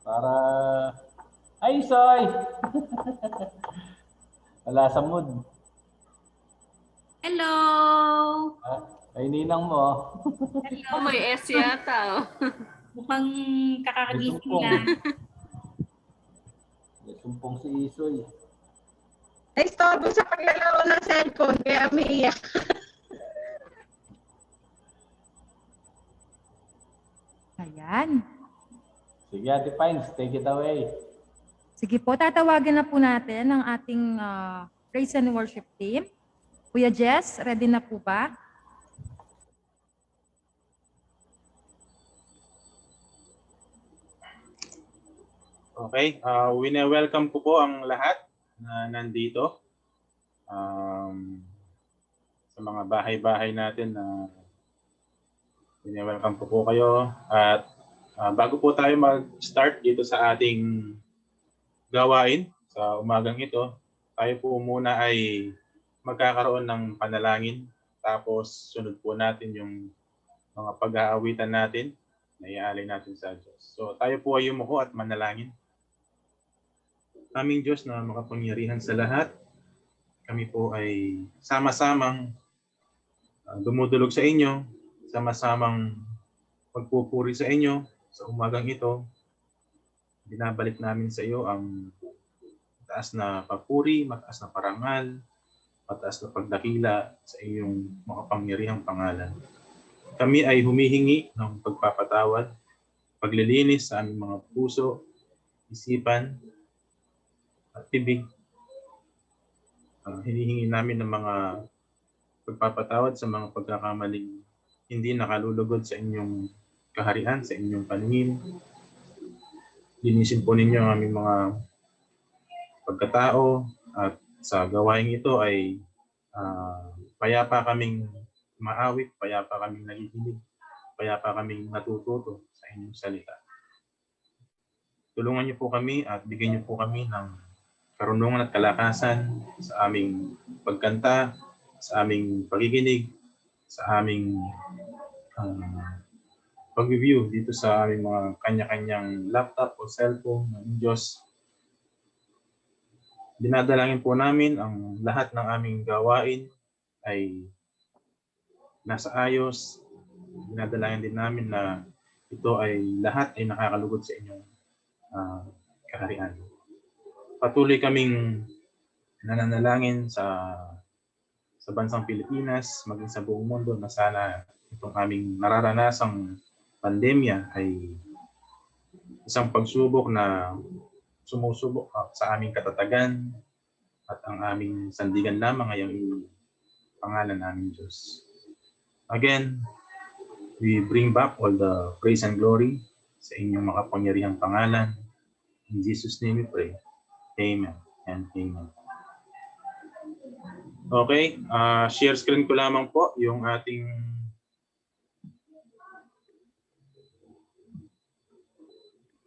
Para... Ay, Soy! Wala sa mood. Hello! Ay, ninang mo. Hello, may S yata. Oh. Mukhang May kakakagising sumpong. lang. May sumpong si Isoy. Naistorbo sa paglalaro ng cellphone, kaya umiiyak. Ayan. Sige, Ate Pines, take it away. Sige po, tatawagan na po natin ang ating praise and worship team. Kuya Jess, ready na po ba? Okay, wine-welcome ko po ang lahat na nandito sa mga bahay-bahay natin na wine-welcome po kayo. At bago po tayo mag-start dito sa ating gawain sa umagang ito, tayo po muna ay magkakaroon ng panalangin. Tapos sunod po natin yung mga pag-aawitan natin na iaalay natin sa Diyos. So tayo po ay yumuko at manalangin. Aming Diyos na makapangyarihan sa lahat, kami po ay sama-samang dumudulog sa inyo, sama-samang pagpupuri sa inyo sa umagang ito. Binabalik namin sa iyo ang mataas na papuri, mataas na parangal, mataas na pagdakila sa iyong makapangyarihang pangalan. Kami ay humihingi ng pagpapatawad, paglilinis sa aming mga puso, isipan, at tibig. Hinihingi namin ng mga pagpapatawad sa mga pagkakamaling hindi nakalulugod sa inyong kaharian, sa inyong paningin. Linisin po ninyo ang aming mga pagkatao at sa gawain ito ay payapa kaming maawit, payapa kaming nakikinig, payapa kaming natututo sa inyong salita. Tulungan niyo po kami at bigyan niyo po kami ng karunungan at kalakasan sa aming pagkanta, sa aming pakikinig, sa aming pag-review dito sa aming mga kanya-kanyang laptop o cellphone ng Diyos. Dinadalangin po namin ang lahat ng aming gawain ay nasa ayos. Dinadalangin din namin na ito ay lahat ay nakakalugod sa inyong kaharian. Patuloy kaming nananalangin sa bansang Pilipinas, maging sa buong mundo na sana itong aming nararanasang pandemya ay isang pagsubok na sumusubok sa aming katatagan at ang aming sandigan lamang ay ang pangalan namin Diyos. Again, we bring back all the praise and glory sa inyong makapangyarihang pangalan. In Jesus' name we pray. Amen and amen. Okay, share screen ko lamang po yung ating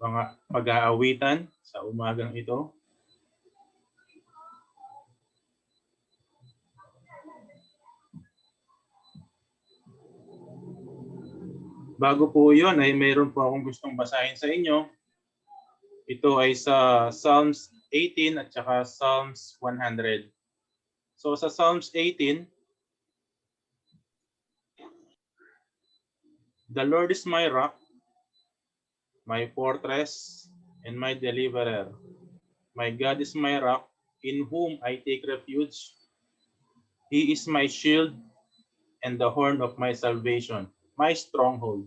mga pag-aawitan sa umagang ito. Bago po yun ay mayroon po akong gustong basahin sa inyo. Ito ay sa Psalms 18 at saka Psalms 100. So sa Psalms 18, the Lord is my rock, my fortress, and my deliverer. My God is my rock, in whom I take refuge. He is my shield and the horn of my salvation, my stronghold.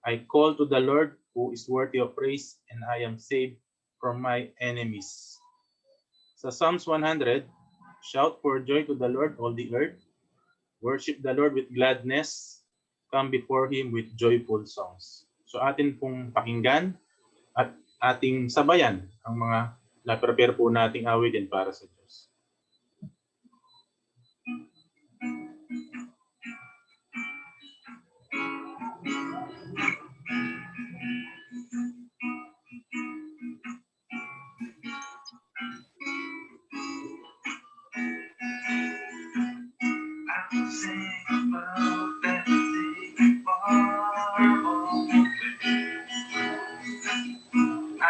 I call to the Lord, who is worthy of praise, and I am saved from my enemies. Sa Psalms 100, shout for joy to the Lord, all the earth. Worship the Lord with gladness. Come before Him with joyful songs. So atin pong pakinggan at ating sabayan ang mga na-prepare po nating awitin para sa Diyos. I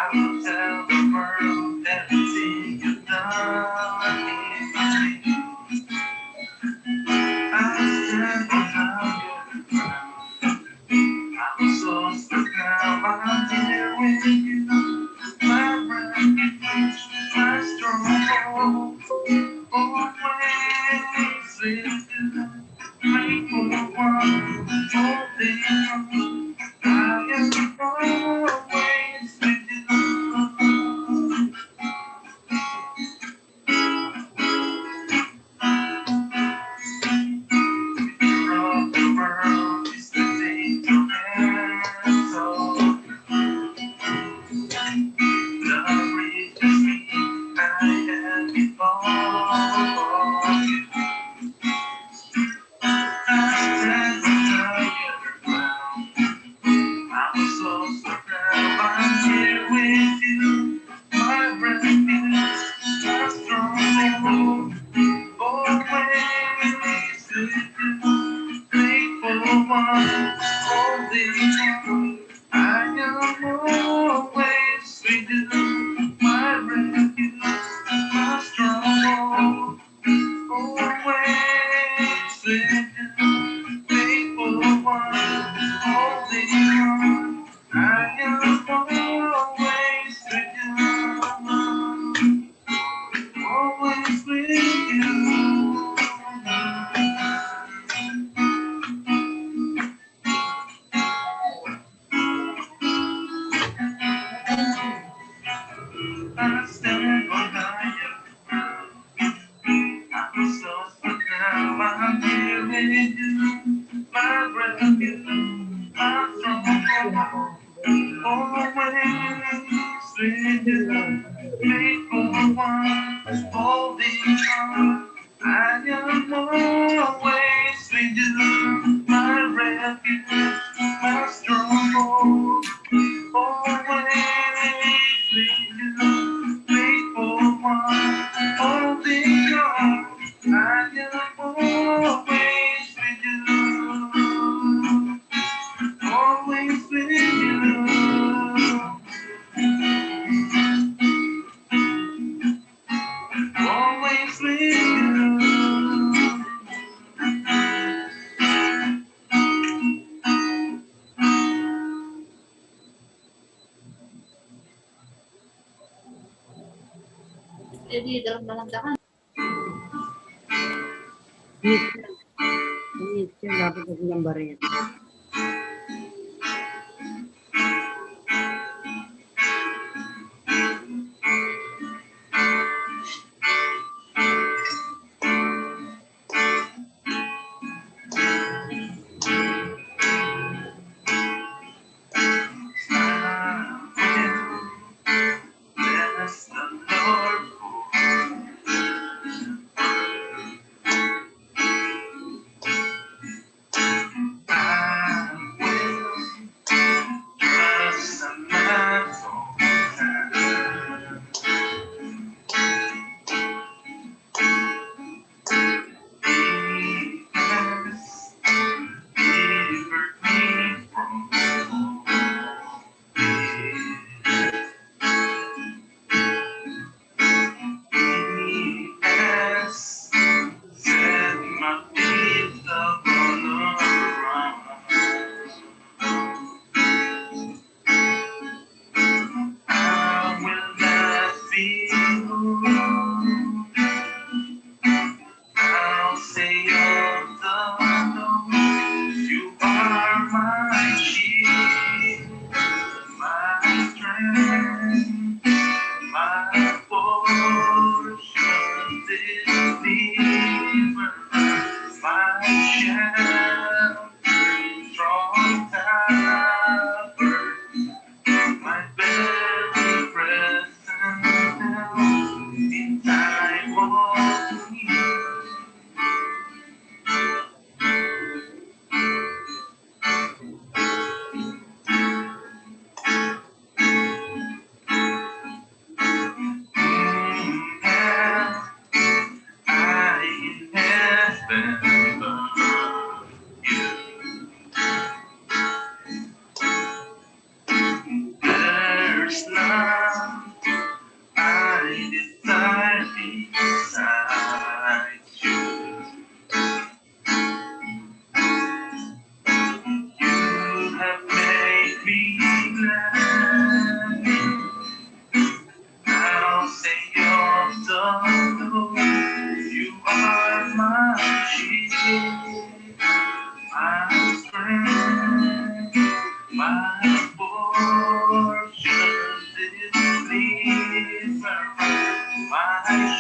Jadi dalam tangan. Ini dapat gambarnya.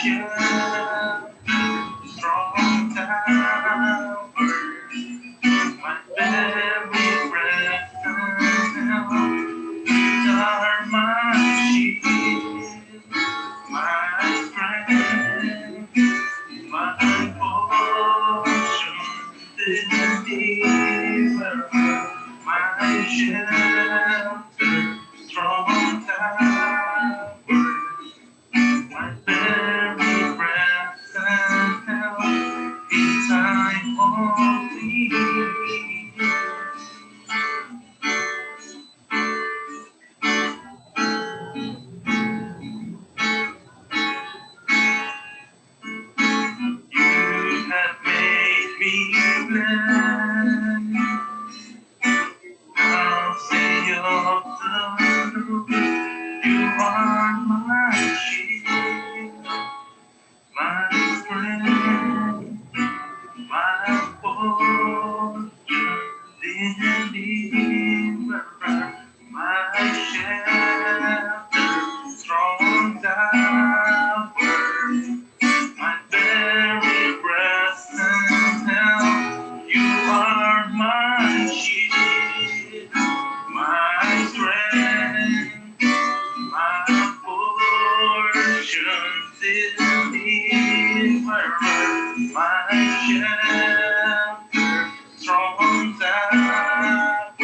shelter, strong tower, my very present help. You are my shield, my strength, my portion, this deliverer, my shelter, strong tower, my very present help in time of need. You have made me glad. I'll say of the Lord, you are my shield, my strength, my fortress, deliverer, my shelter, strong tower, my very present help. You are my shield, my strength, my portion, deliverer, my shelter, strong tower,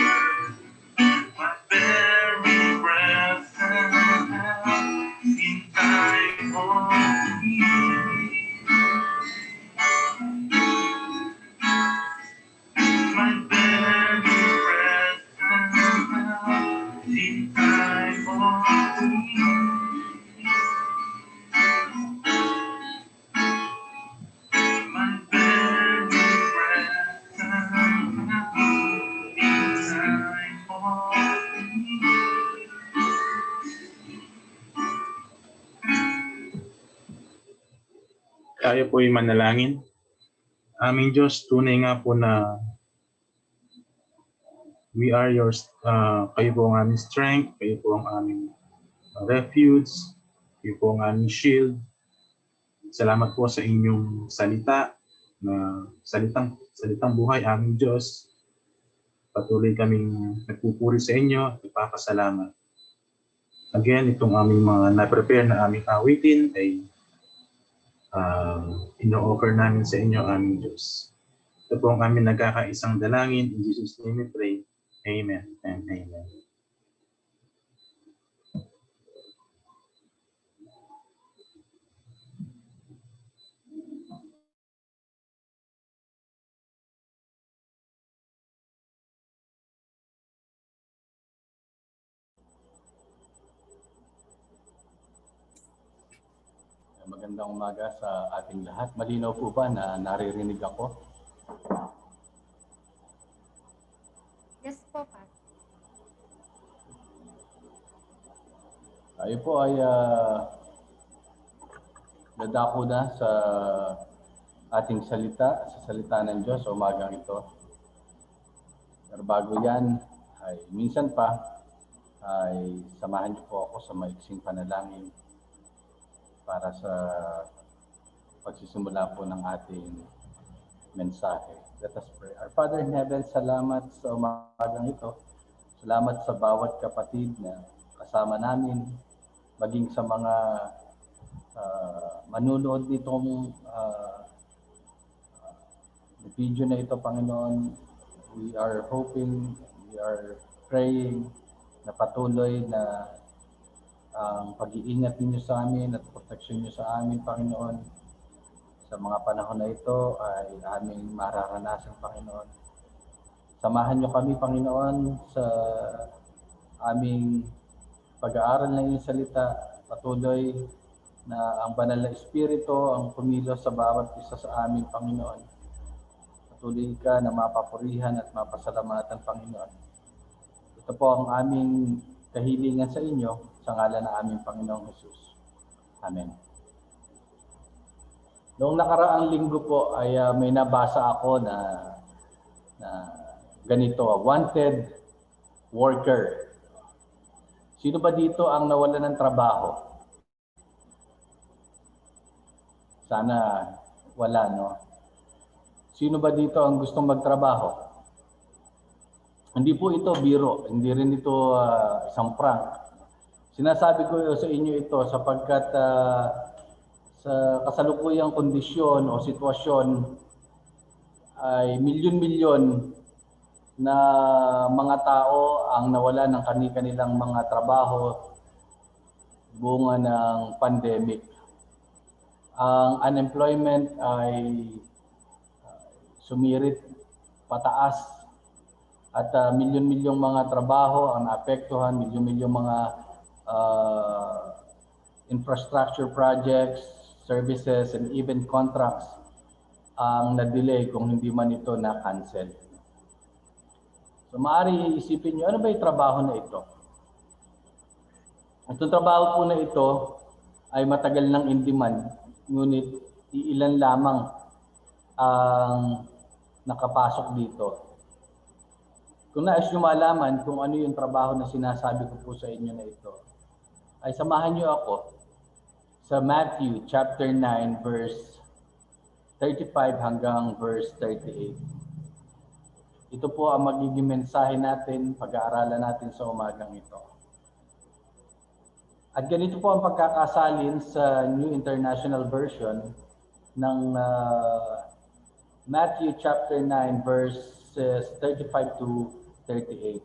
my very present help in time of need. My very present help in time of need. My very present help in time of need. Tayo po'y manalangin. Aming Diyos, tunay nga po na we are yours. Kayo po ang aming strength, kayo po ang aming refuge, kayo po ang aming shield. Salamat po sa inyong salita, na salitang buhay, aming Diyos. Patuloy kaming nagpupuri sa inyo at nagpapasalamat. Again, itong aming mga na-prepare na aming awitin ay ino-offer namin sa inyo, aming Diyos. Ito po ang aming nagkakaisang dalangin. In Jesus' name we pray. Amen and amen. Magandang umaga sa ating lahat. Malinaw po ba na naririnig ako? Yes po, Pat. Tayo po ay dadako na sa ating salita, sa salita ng Diyos sa umagang ito. Pero bago yan, ay minsan pa, ay samahan niyo po ako sa maiksing panalangin para sa pagsisimula po ng ating mensahe. Let us pray. Our Father in Heaven, salamat sa umagang ito. Salamat sa bawat kapatid na kasama namin, maging sa mga manunood nitong video na ito, Panginoon. We are hoping, we are praying na patuloy na ang pag-iingat ninyo sa amin at proteksyon niyo sa amin, Panginoon. Sa mga panahon na ito ay aming mararanasan, Panginoon. Samahan niyo kami, Panginoon, sa aming pag-aaral ng iyong salita. Patuloy na ang banal na Espiritu ang kumilos sa bawat isa sa amin, Panginoon. Patuloy ka na mapapurihan at mapasalamatan, Panginoon. Ito po ang aming kahilingan sa inyo, sa ngalan ng aming Panginoong Jesus. Amen. Noong nakaraang linggo po ay may nabasa ako na ganito, wanted worker. Sino ba dito ang nawalan ng trabaho? Sana wala, no? Sino ba dito ang gustong magtrabaho? Hindi po ito biro, hindi rin ito isang prank. Sinasabi ko sa inyo ito sapagkat sa kasalukuyang kondisyon o sitwasyon ay milyon-milyon na mga tao ang nawala ng kanilang mga trabaho bunga ng pandemic. Ang unemployment ay sumirit pataas at milyon-milyong mga trabaho ang naapektuhan, milyon-milyong mga infrastructure projects, services, and even contracts ang na-delay kung hindi man ito na-cancel. So maaari isipin nyo, ano ba yung trabaho na ito? Itong trabaho po na ito ay matagal nang in demand, ngunit iilan lamang ang nakapasok dito. Kung nais nyo malaman kung ano yung trabaho na sinasabi ko po sa inyo na ito, ay samahan nyo ako sa Matthew chapter 9 verse 35 hanggang verse 38. Ito po ang magiging mensahe natin, pag-aaralan natin sa umagang ito. At ganito po ang pagkakasalin sa New International Version ng Matthew chapter 9 verses 35 to 38.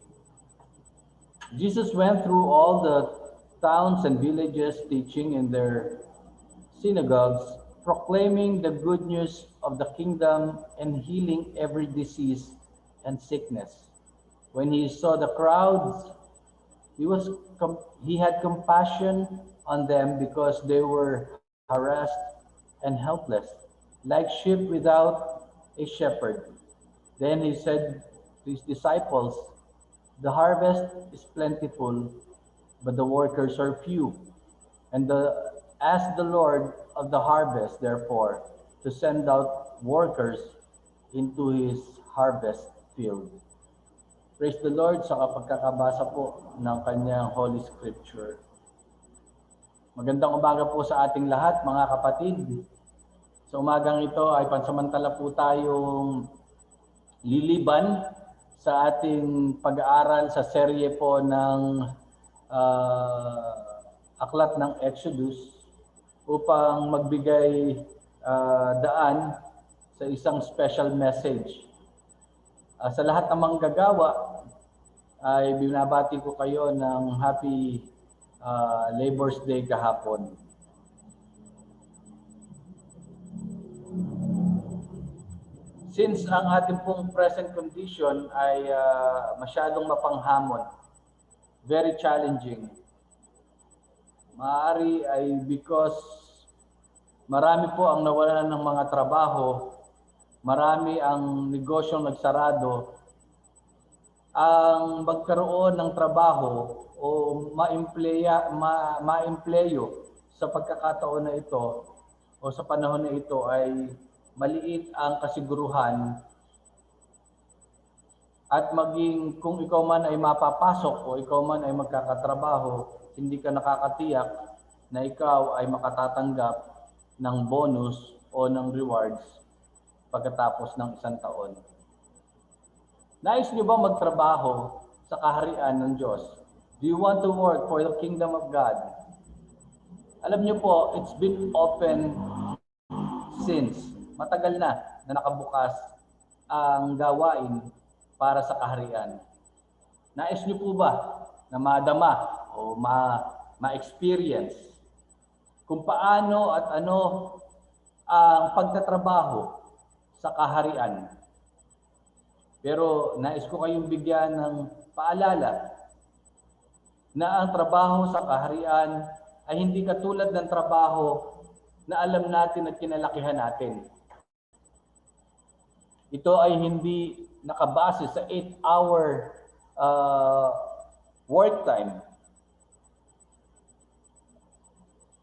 Jesus went through all the towns and villages, teaching in their synagogues, proclaiming the good news of the kingdom and healing every disease and sickness. When he saw the crowds, he had compassion on them because they were harassed and helpless, like sheep without a shepherd. Then he said to his disciples, "The harvest is plentiful, but the workers are few. And ask the Lord of the harvest, therefore, to send out workers into his harvest field." Praise the Lord sa pagkakabasa po ng kanyang Holy Scripture. Magandang umaga po sa ating lahat, mga kapatid. Sa umagang ito ay pansamantala po tayong liliban sa ating pag-aaral sa serye po ng aklat ng Exodus upang magbigay daan sa isang special message. Sa lahat ng manggagawa ay binabati ko kayo ng Happy Labor's Day kahapon. Since ang ating pong present condition ay masyadong mapanghamon, very challenging. Maaari ay because marami po ang nawalan ng mga trabaho, marami ang negosyong nagsarado, ang magkaroon ng trabaho o ma-empleyo sa pagkakataon na ito o sa panahon na ito ay maliit ang kasiguruhan. At maging kung ikaw man ay mapapasok o ikaw man ay magkakatrabaho, hindi ka nakakatiyak na ikaw ay makatatanggap ng bonus o ng rewards pagkatapos ng isang taon. Nais niyo ba magtrabaho sa kaharian ng Diyos? Do you want to work for the kingdom of God? Alam niyo po, it's been open since matagal na nakabukas ang gawain para sa kaharian. Nais niyo po ba na madama o ma-experience kung paano at ano ang pagtatrabaho sa kaharian? Pero nais ko kayong bigyan ng paalala na ang trabaho sa kaharian ay hindi katulad ng trabaho na alam natin at kinalakihan natin. Ito ay hindi nakabase sa 8-hour work time.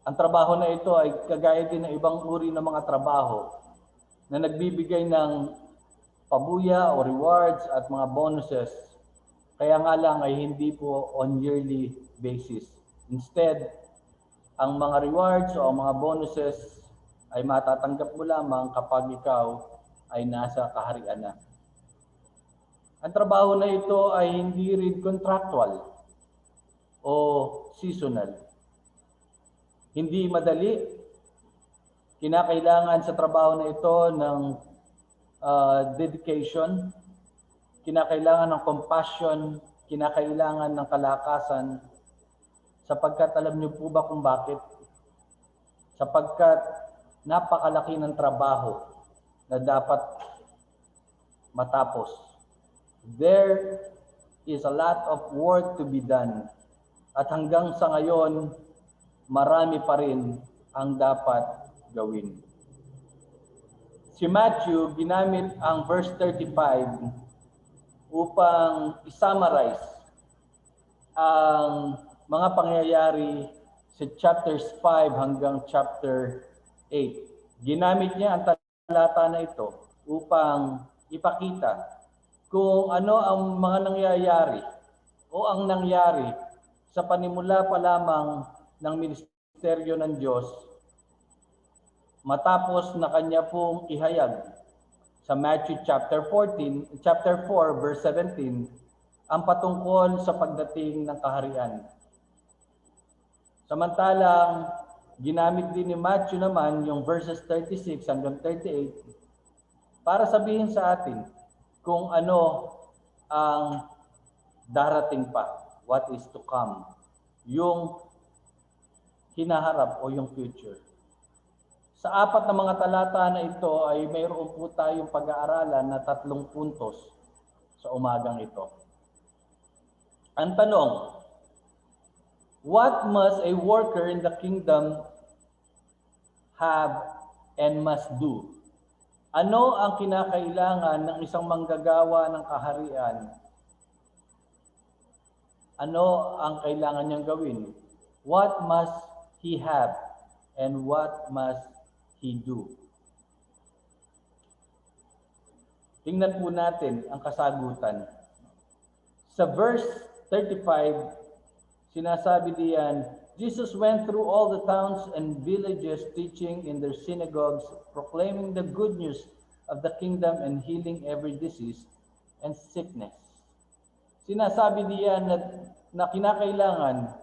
Ang trabaho na ito ay kagaya din ng ibang uri ng mga trabaho na nagbibigay ng pabuya o rewards at mga bonuses. Kaya nga lang ay hindi po on yearly basis. Instead, ang mga rewards o ang mga bonuses ay matatanggap mo lamang kapag ikaw ay nasa kaharian na. Ang trabaho na ito ay hindi rin contractual o seasonal. Hindi madali. Kinakailangan sa trabaho na ito ng dedication, kinakailangan ng compassion, kinakailangan ng kalakasan, sapagkat alam niyo po ba kung bakit? Sapagkat napakalaki ng trabaho na dapat matapos. There is a lot of work to be done. At hanggang sa ngayon, marami pa rin ang dapat gawin. Si Matthew ginamit ang verse 35 upang i-summarize ang mga pangyayari sa chapters 5 hanggang chapter 8. Ginamit niya ang talata na ito upang ipakita kung ano ang mga nangyayari o ang nangyari sa panimula pa lamang ng ministeryo ng Diyos matapos na kanya pong ihayag sa Matthew chapter 4 verse 17 ang patungkol sa pagdating ng kaharian. Samantalang ginamit din ni Matthew naman yung verses 36 hanggang 38 para sabihin sa atin kung ano ang darating pa, what is to come, yung hinaharap o yung future. Sa apat na mga talata na ito ay mayroon po tayong pag-aaralan na 3 puntos sa umagang ito. Ang tanong, what must a worker in the kingdom have and must do? Ano ang kinakailangan ng isang manggagawa ng kaharian? Ano ang kailangan niyang gawin? What must he have and what must he do? Tingnan po natin ang kasagutan. Sa verse 35, sinasabi diyan, Jesus went through all the towns and villages, teaching in their synagogues, proclaiming the good news of the kingdom and healing every disease and sickness. Sinasabi diyan na kinakailangan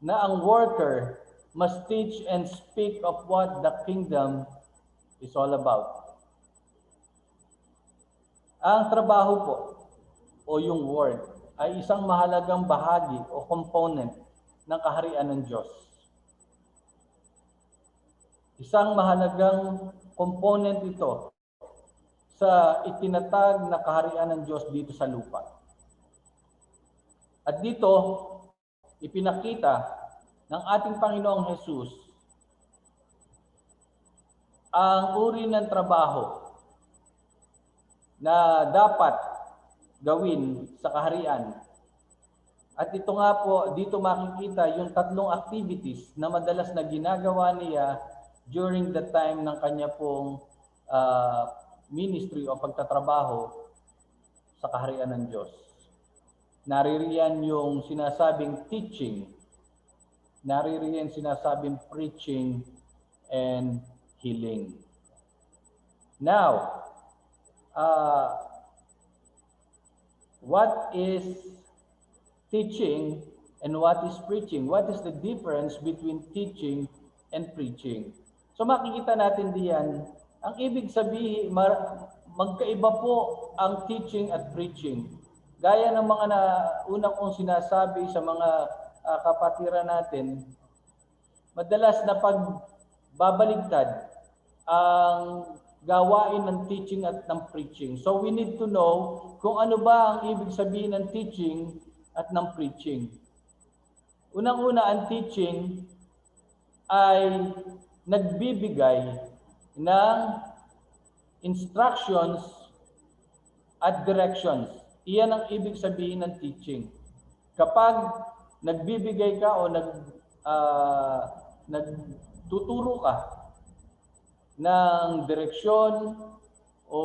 na ang worker must teach and speak of what the kingdom is all about. Ang trabaho po o yung work ay isang mahalagang bahagi o component ng kaharian ng Diyos. Isang mahalagang component ito sa itinatag na kaharian ng Diyos dito sa lupa. At dito, ipinakita ng ating Panginoong Hesus ang uri ng trabaho na dapat gawin sa kaharian. At ito nga po, dito makikita yung 3 activities na madalas na ginagawa niya during the time ng kanya pong ministry o pagtatrabaho sa kaharian ng Diyos. Naririyan yung sinasabing teaching, naririyan sinasabing preaching and healing. Now, what is teaching and what is preaching? What is the difference between teaching and preaching? So makikita natin diyan, ang ibig sabihin, magkaiba po ang teaching at preaching. Gaya ng mga una kong sinasabi sa mga kapatiran natin, madalas na pagbabaligtad ang gawain ng teaching at ng preaching. So we need to know kung ano ba ang ibig sabihin ng teaching at ng preaching. Unang-una, ang teaching ay nagbibigay ng instructions at directions. Iyan ang ibig sabihin ng teaching. Kapag nagbibigay ka o nagtuturo ka ng direksyon o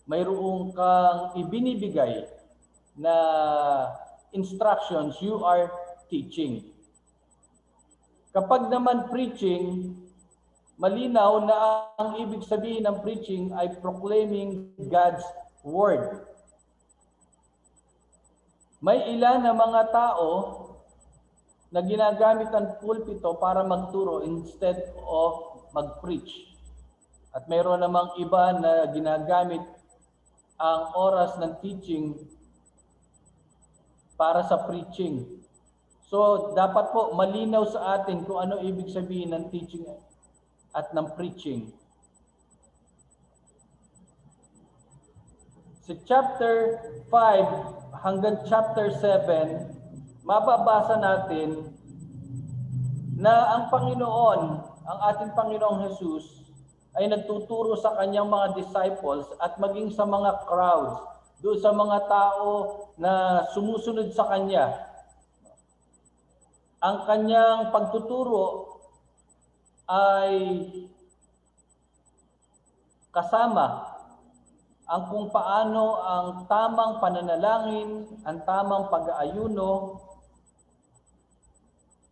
mayroong kang ibinibigay na instructions, you are teaching. Kapag naman preaching, malinaw na ang ibig sabihin ng preaching ay proclaiming God's word. May ilan na mga tao na ginagamit ang pulpito para magturo instead of mag-preach. At mayroon namang iba na ginagamit ang oras ng teaching para sa preaching. So, dapat po malinaw sa atin kung ano ibig sabihin ng teaching at ng preaching. Sa chapter 5 hanggang chapter 7, mababasa natin na ang Panginoon, ang ating Panginoong Jesus, ay nagtuturo sa kanyang mga disciples at maging sa mga crowds, doon sa mga tao na sumusunod sa kanya. Ang kanyang pagtuturo ay kasama ang kung paano ang tamang pananalangin, ang tamang pag-aayuno.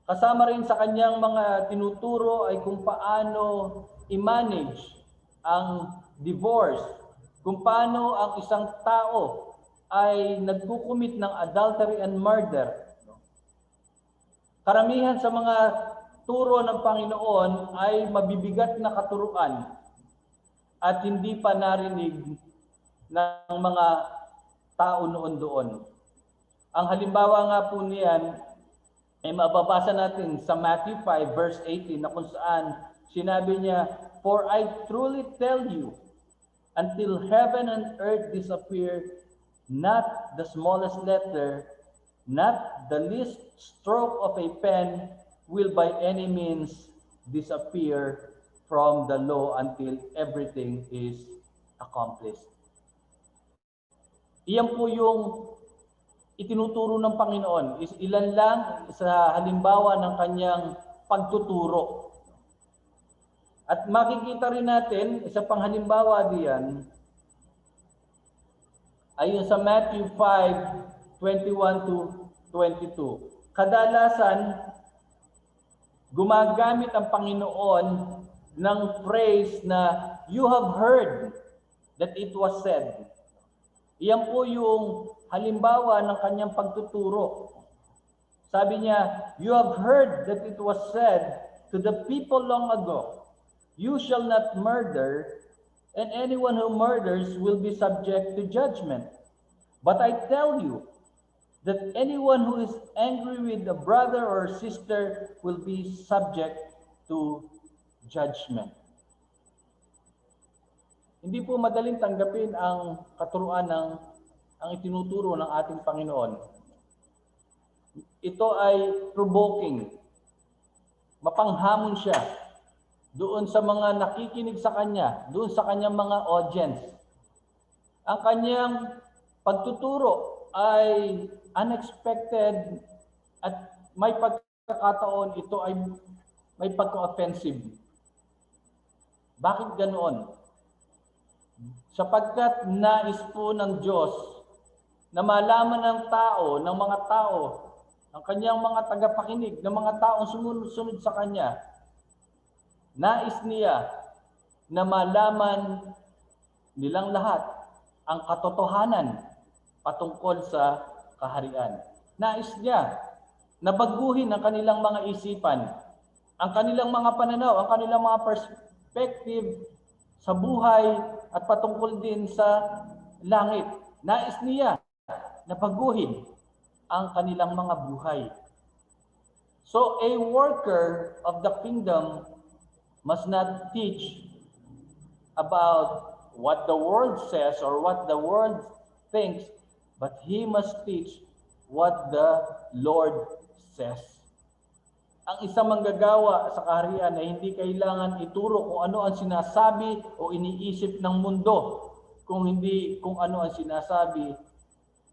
Kasama rin sa kanyang mga tinuturo ay kung paano i-manage ang divorce, kung paano ang isang tao ay nagkukumit ng adultery and murder. Karamihan sa mga turo ng Panginoon ay mabibigat na katuruan at hindi pa narinig ng mga tao noon doon. Ang halimbawa nga po niyan ay mababasa natin sa Matthew 5 verse 18 na kung saan sinabi niya, "For I truly tell you, until heaven and earth disappear, not the smallest letter, not the least stroke of a pen will by any means disappear from the law until everything is accomplished." Iyan po yung itinuturo ng Panginoon. Ilan lang sa halimbawa ng kanyang pagtuturo. At makikita rin natin, isa pang halimbawa diyan, ay sa Matthew 5:21 to 22. Kadalasan, gumagamit ang Panginoon ng phrase na, "You have heard that it was said." Iyan po yung halimbawa ng kanyang pagtuturo. Sabi niya, "You have heard that it was said to the people long ago, you shall not murder, and anyone who murders will be subject to judgment. But I tell you that anyone who is angry with a brother or sister will be subject to judgment." Hindi po madaling tanggapin ang katuruan ang itinuturo ng ating Panginoon. Ito ay provoking. Mapanghamon siya doon sa mga nakikinig sa kanya, doon sa kanyang mga audience. Ang kanyang pagtuturo ay unexpected at may pagkakataon ito ay may pagka-offensive. Bakit ganoon? Sapagkat nais po ng Diyos na malaman ng tao, ng mga tao, ng kanyang mga tagapakinig, ng mga taong sumunod sa kanya, nais niya na malaman nilang lahat ang katotohanan patungkol sa kaharian. Nais niya na baguhin ang kanilang mga isipan, ang kanilang mga pananaw, ang kanilang mga perspective sa buhay at patungkol din sa langit. Nais niya na baguhin ang kanilang mga buhay. So a worker of the kingdom must not teach about what the world says or what the world thinks, but he must teach what the Lord says. Ang isang manggagawa sa kaharian ay hindi kailangan ituro kung ano ang sinasabi o iniisip ng mundo, kung ano ang sinasabi,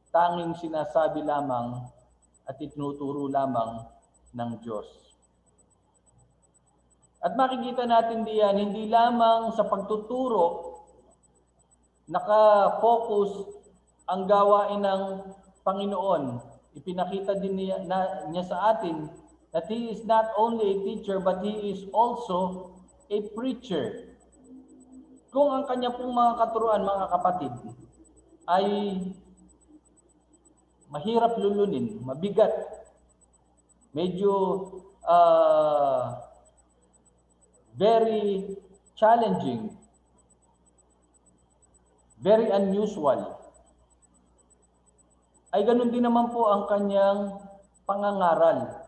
tanging sinasabi lamang at itinuturo lamang ng Diyos. At makikita natin diyan, hindi lamang sa pagtuturo naka-focus ang gawain ng Panginoon. Ipinakita din niya sa atin that He is not only a teacher, but He is also a preacher, kung ang kanya pong mga katuruan, mga kapatid, ay mahirap lulunin, mabigat, medyo very challenging, very unusual, ay ganun din naman po ang kanyang pangangaral.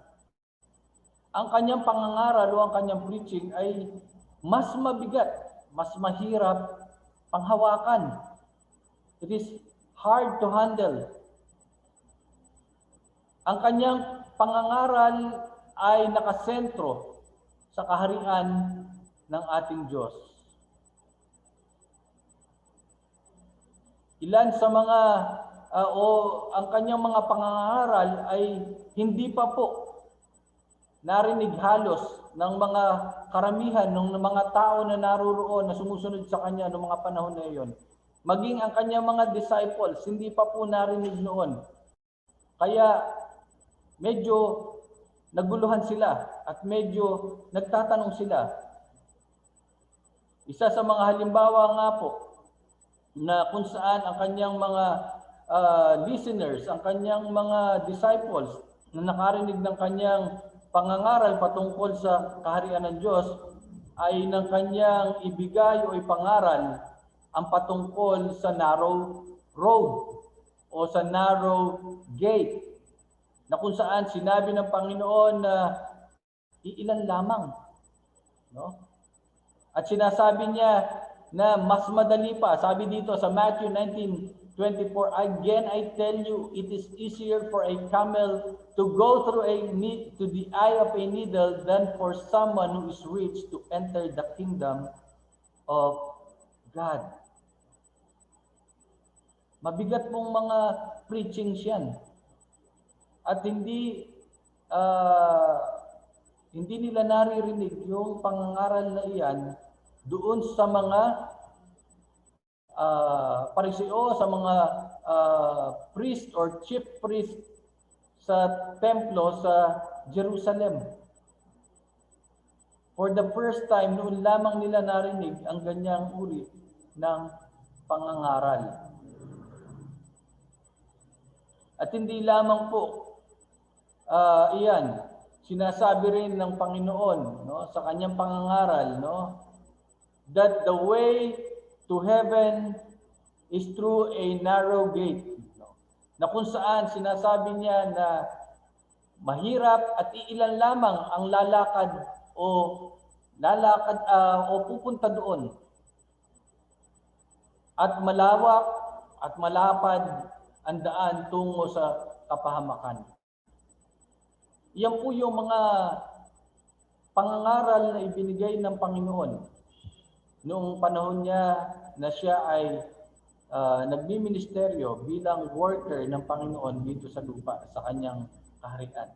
Ang kanyang pangangaral o ang kanyang preaching ay mas mabigat, mas mahirap panghawakan. It is hard to handle. Ang kanyang pangangaral ay nakasentro sa kaharian ng ating Diyos. Ilan sa mga ang kanyang mga pangangaral ay hindi pa po narinig halos ng mga karamihan ng mga tao na naroroon na sumusunod sa kanya noong mga panahon na iyon. Maging ang kanyang mga disciples, hindi pa po narinig noon. Kaya medyo naguluhan sila at medyo nagtatanong sila. Isa sa mga halimbawa nga po na kung saan ang kanyang mga listeners, ang kanyang mga disciples na nakarinig ng kanyang pangangaral patungkol sa kaharian ng Diyos ay ng kanyang ibigay o ipangaral ang patungkol sa narrow road o sa narrow gate, na kung saan sinabi ng Panginoon na iilan lamang, no? At sinasabi niya na mas madali pa, sabi dito sa Matthew 19:24, again I tell you, it is easier for a camel to go through to the eye of a needle than for someone who is rich to enter the kingdom of God. Mabigat mong mga preachings yan. At hindi nila naririnig yung pangangaral na iyan doon sa mga pariseo, sa mga priest or chief priest sa templo sa Jerusalem. For the first time, noon lamang nila narinig ang ganyang uri ng pangangaral. At hindi lamang po iyan, sinasabi rin ng Panginoon, no, sa kanyang pangangaral, no, that the way to heaven is through a narrow gate, no, na kung saan sinasabi niya na mahirap at iilan lamang ang lalakad o pupunta doon. At malawak at malapad ang daan tungo sa kapahamakan. Yan po yung mga pangangaral na ibinigay ng Panginoon noong panahon niya na siya ay nagmiministeryo bilang worker ng Panginoon dito sa lupa, sa kanyang kaharian.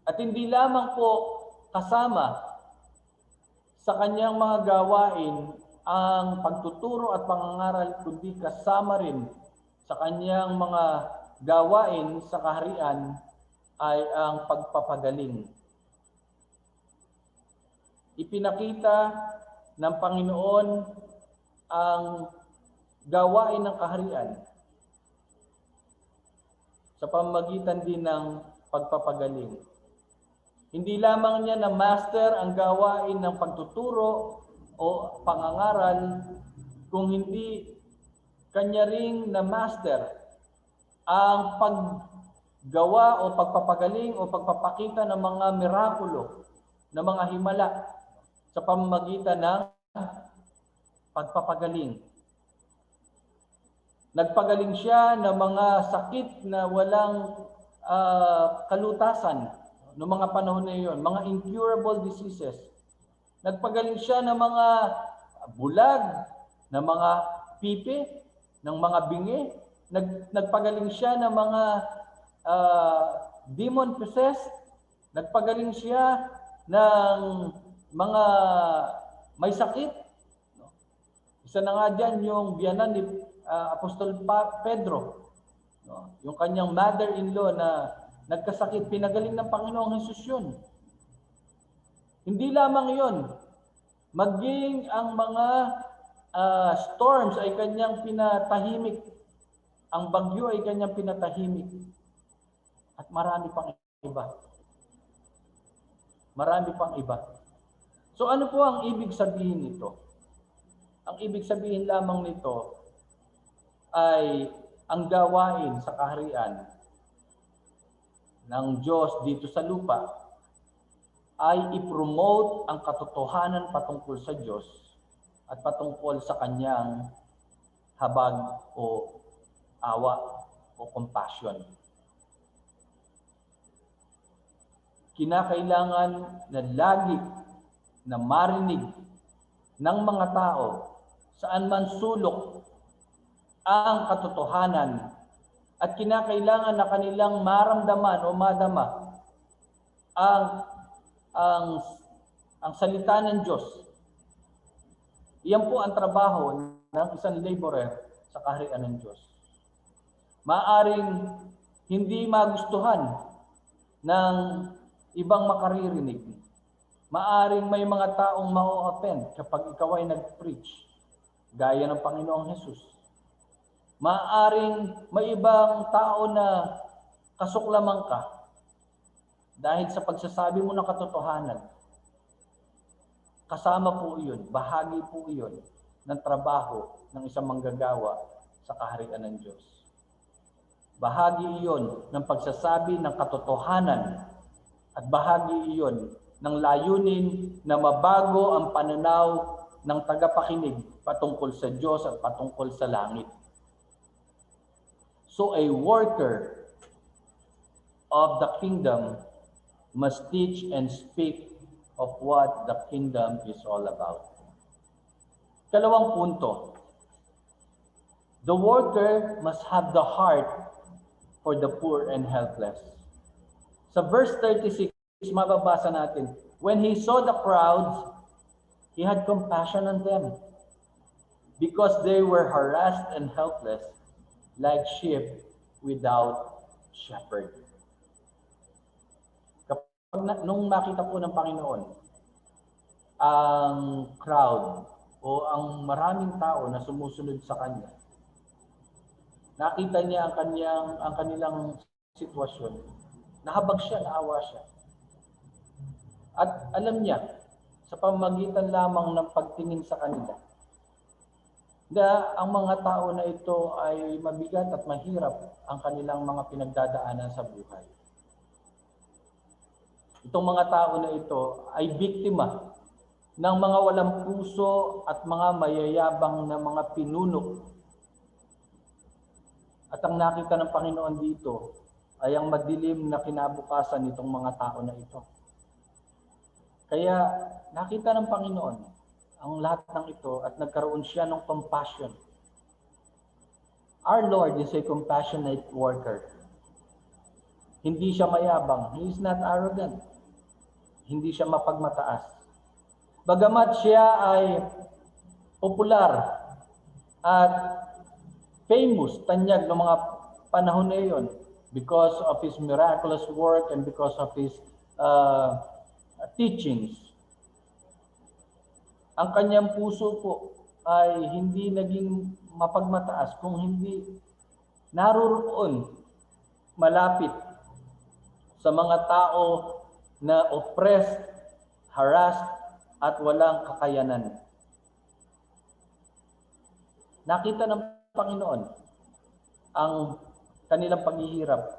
At hindi lamang po kasama sa kanyang mga gawain ang pagtuturo at pangangaral, kundi kasama rin sa kanyang mga gawain sa kaharian ay ang pagpapagaling. Ipinakita ng Panginoon ang gawain ng kaharian sa pamamagitan din ng pagpapagaling. Hindi lamang niya na master ang gawain ng pagtuturo o pangangaral, kung hindi kanya ring na master ang paggawa o pagpapagaling o pagpapakita ng mga mirakulo, ng mga himala sa pamamagitan ng pagpapagaling. Nagpagaling siya ng mga sakit na walang kalutasan noong mga panahon na iyon, mga incurable diseases. Nagpagaling siya ng mga bulag, ng mga pipi, ng mga bingi. Nagpagaling siya ng mga demon possessed. Nagpagaling siya ng mga may sakit. Isa na nga dyan yung biyanan ni Apostol Pedro. Yung kanyang mother-in-law na nagkasakit, pinagaling ng Panginoong Hesus yun. Hindi lamang yun. Maging ang mga storms ay kanyang pinatahimik. Ang bagyo ay kanyang pinatahimik. At marami pang iba. Marami pang iba. So ano po ang ibig sabihin nito? Ang ibig sabihin lamang nito ay ang gawain sa kaharian ng Diyos dito sa lupa ay i-promote ang katotohanan patungkol sa Diyos at patungkol sa kanyang habag o awa o compassion. Kinakailangan na lagi na marinig ng mga tao saan man sulok ang katotohanan at kinakailangan na kanilang maramdaman o madama ang salita ng Diyos. Iyan po ang trabaho ng isang laborer sa kaharian ng Diyos. Maaring hindi magustuhan ng ibang makaririnig. Maaring may mga taong ma-offend kapag ikaw ay nag-preach, gaya ng Panginoong Hesus. Maaring may ibang tao na kasuklamang ka dahil sa pagsasabi mo ng katotohanan. Kasama po iyon, bahagi po iyon ng trabaho ng isang manggagawa sa kaharian ng Diyos. Bahagi iyon ng pagsasabi ng katotohanan at bahagi iyon ng layunin na mabago ang pananaw ng tagapakinig patungkol sa Diyos at patungkol sa langit. So a worker of the kingdom must teach and speak of what the kingdom is all about. Kalawang punto. The worker must have the heart for the poor and helpless. Sa verse 36, mababasa natin, when he saw the crowds, he had compassion on them because they were harassed and helpless like sheep without shepherd. Nung makita po ng Panginoon ang crowd o ang maraming tao na sumusunod sa Kanya, nakita niya ang kanilang sitwasyon. Nahabag siya, naawa siya. At alam niya, sa pamamagitan lamang ng pagtingin sa kanila, na ang mga tao na ito ay mabigat at mahirap ang kanilang mga pinagdadaanan sa buhay. Itong mga tao na ito ay biktima ng mga walang puso at mga mayayabang na mga pinuno. At ang nakita ng Panginoon dito ay ang madilim na kinabukasan nitong mga tao na ito. Kaya nakita ng Panginoon ang lahat ng ito at nagkaroon siya ng compassion. Our Lord is a compassionate worker. Hindi siya mayabang. He is not arrogant. Hindi siya mapagmataas. Bagamat siya ay popular at famous, tanyag ng mga panahon na iyon because of his miraculous work and because of his teachings. Ang kanyang puso po ay hindi naging mapagmataas kung hindi naroon malapit sa mga tao na oppressed, harassed, at walang kakayanan. Nakita ng Panginoon ang kanilang paghihirap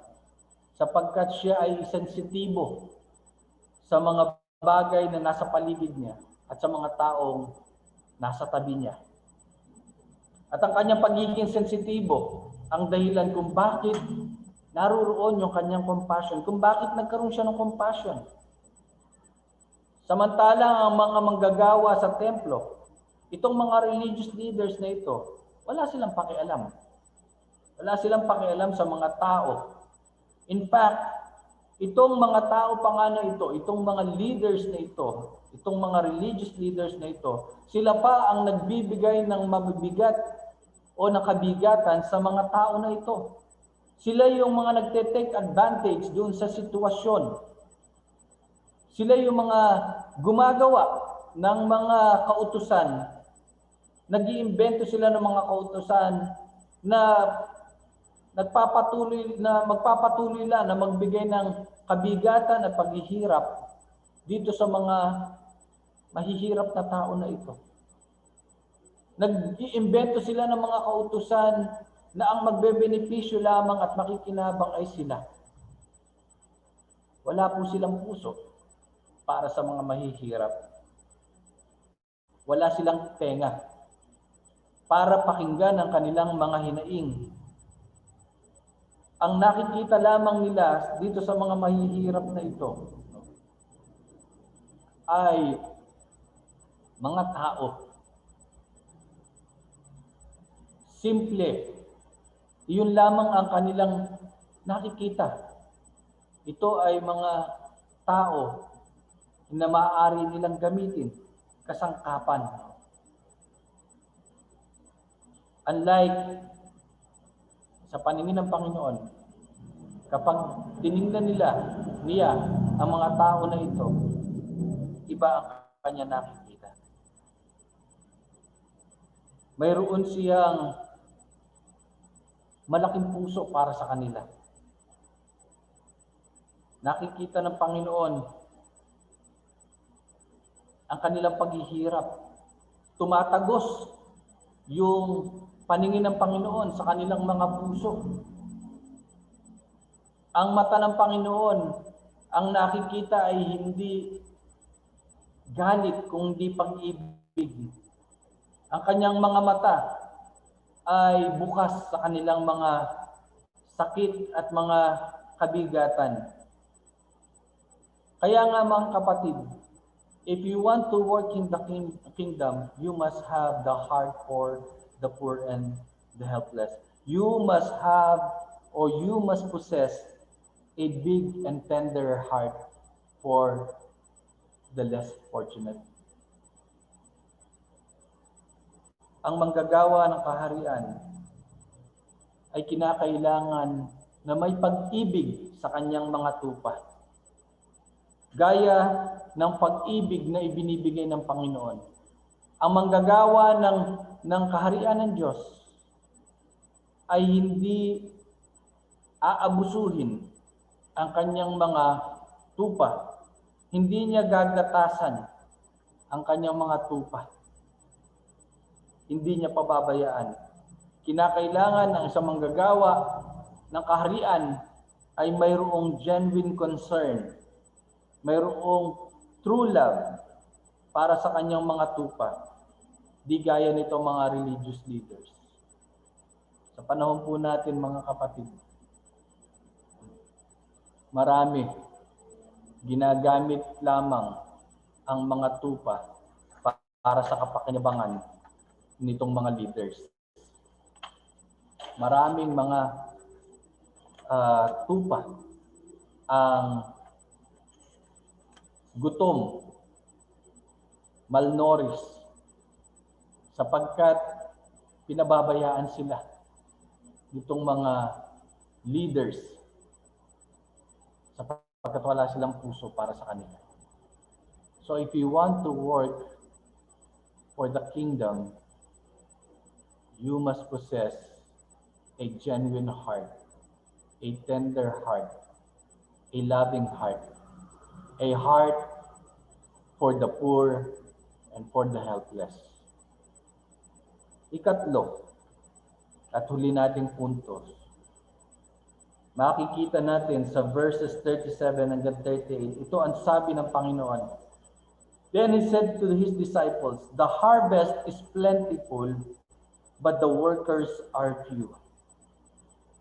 sapagkat siya ay sensitibo sa mga bagay na nasa paligid niya at sa mga taong nasa tabi niya. At ang kanyang pagiging sensitibo ang dahilan kung bakit naroon yung kanyang compassion, kung bakit nagkaroon siya ng compassion. Samantalang ang mga manggagawa sa templo, itong mga religious leaders na ito, wala silang pakialam. Wala silang pakialam sa mga tao. In fact, itong mga tao pa nga na ito, itong mga leaders na ito, itong mga religious leaders na ito, sila pa ang nagbibigay ng mabibigat o nakabigatan sa mga tao na ito. Sila yung mga nagte-take advantage doon sa sitwasyon. Sila yung mga gumagawa ng mga kautusan. Nag-iimbento sila ng mga kautusan na magpapatuloy lang na magbigay ng kabigatan at paghihirap dito sa mga mahihirap na tao na ito. Nag-iimbento sila ng mga kautusan na ang magbebenepisyo lamang at makikinabang ay sila. Wala po silang puso para sa mga mahihirap. Wala silang tenga para pakinggan ang kanilang mga hinaing. Ang nakikita lamang nila dito sa mga mahihirap na ito ay mga tao. Simple. Iyon lamang ang kanilang nakikita. Ito ay mga tao na maaari nilang gamitin kasangkapan. Unlike sa paningin ng Panginoon, kapag tiningnan niya ang mga tao na ito, iba ang kanya nakikita. Mayroon siyang malaking puso para sa kanila. Nakikita ng Panginoon ang kanilang paghihirap. Tumatagos yung paningin ng Panginoon sa kanilang mga puso. Ang mata ng Panginoon, ang nakikita ay hindi galit kundi pag-ibig. Ang kanyang mga mata ay bukas sa kanilang mga sakit at mga kabigatan. Kaya nga mga kapatid, if you want to work in the kingdom, you must have the heart for the poor and the helpless. You must have, or you must possess, a big and tender heart for the less fortunate. Ang manggagawa ng kaharian ay kinakailangan na may pag-ibig sa kanyang mga tupa. Gaya ng pag-ibig na ibinibigay ng Panginoon. Ang manggagawa ng kaharian ng Diyos ay hindi aabusuhin ang kanyang mga tupa. Hindi niya gagatasan ang kanyang mga tupa. Hindi niya pababayaan. Kinakailangan ng isang manggagawa ng kaharian ay mayroong genuine concern, mayroong true love para sa kanyang mga tupa. Di gaya nito mga religious leaders. Sa panahon po natin mga kapatid, marami ginagamit lamang ang mga tupa para sa kapakinabangan nitong mga leaders. Maraming mga tupa ang gutom, malnourished, sapagkat pinababayaan sila nitong mga leaders sapagkat wala silang puso para sa kanila. So if you want to work for the kingdom, you must possess a genuine heart, a tender heart, a loving heart, a heart for the poor and for the helpless. Ikatlo, at huli nating puntos, makikita natin sa verses 37 hanggang 38, ito ang sabi ng Panginoon. Then he said to his disciples, the harvest is plentiful, but the workers are few.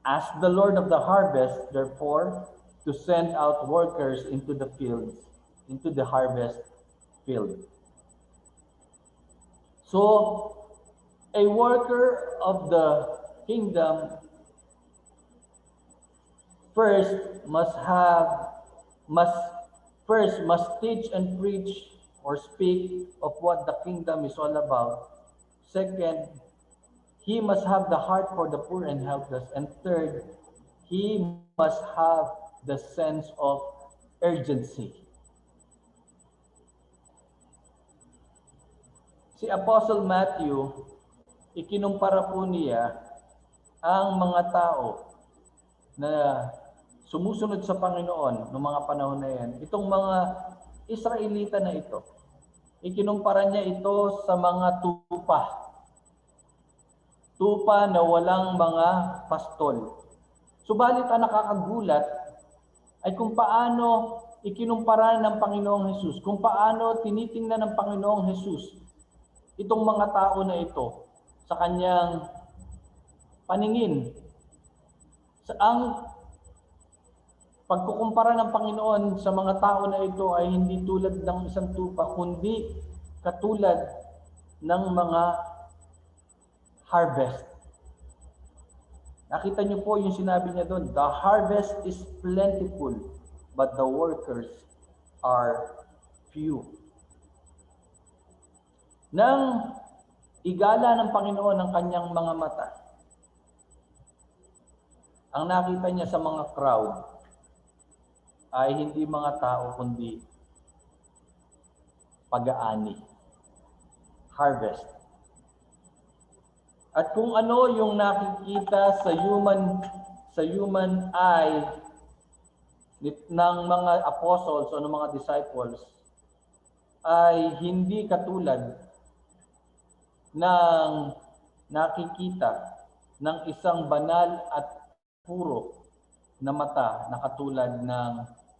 Ask the Lord of the harvest, therefore, to send out workers into the fields, into the harvest field. So, a worker of the kingdom must teach and preach or speak of what the kingdom is all about. Second, he must have the heart for the poor and helpless. And third, he must have the sense of urgency. si Apostle Matthew, ikinumpara po niya ang mga tao na sumusunod sa Panginoon noong mga panahon na yan. Itong mga Israelita na ito, ikinumpara niya ito sa mga tupa. Tupa na walang mga pastol. Subalit ang nakakagulat ay kung paano ikinumpara ng Panginoong Hesus, kung paano tinitingnan ng Panginoong Hesus itong mga tao na ito sa kanyang paningin. Ang pagkukumpara ng Panginoon sa mga tao na ito ay hindi tulad ng isang tupa, kundi katulad ng mga harvest. Nakita niyo po yung sinabi niya doon, the harvest is plentiful, but the workers are few. Nang igala ng Panginoon ang kanyang mga mata, ang nakita niya sa mga crowd ay hindi mga tao kundi pag-aani, harvest. At kung ano yung nakikita sa human eye ng mga apostles o ng mga disciples ay hindi katulad ng nakikita ng isang banal at puro na mata na katulad ng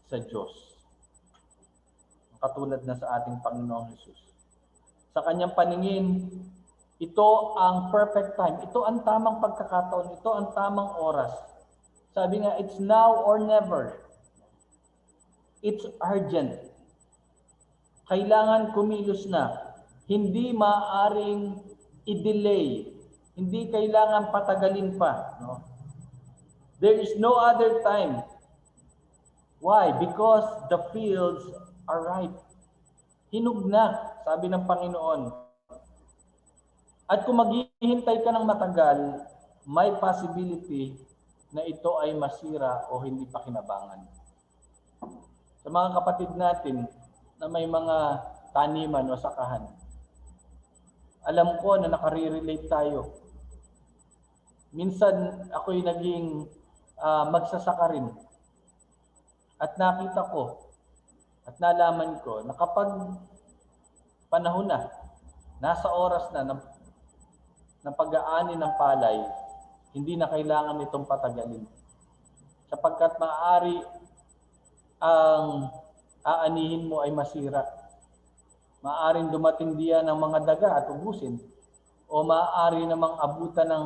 sa Diyos. Katulad na sa ating Panginoong Hesus. Sa kanyang paningin, ito ang perfect time. Ito ang tamang pagkakataon. Ito ang tamang oras. Sabi nga, it's now or never. It's urgent. Kailangan kumilos na. Hindi maaaring i-delay. Hindi kailangan patagalin pa. No? There is no other time. Why? Because the fields are ripe. Hinog na, sabi ng Panginoon. At kung maghihintay ka ng matagal, may possibility na ito ay masira o hindi pa kinabangan. Sa mga kapatid natin na may mga taniman o sakahan, alam ko na nakarelate tayo. Minsan ako'y naging magsasaka rin. At nakita ko at nalaman ko na kapag panahon na, nasa oras na ng pag-aani ng palay, hindi na kailangan itong patagalin. Sapagkat maaari ang aanihin mo ay masira. Maaring dumating diyan ng mga daga at ubusin, o maaari namang abutan ng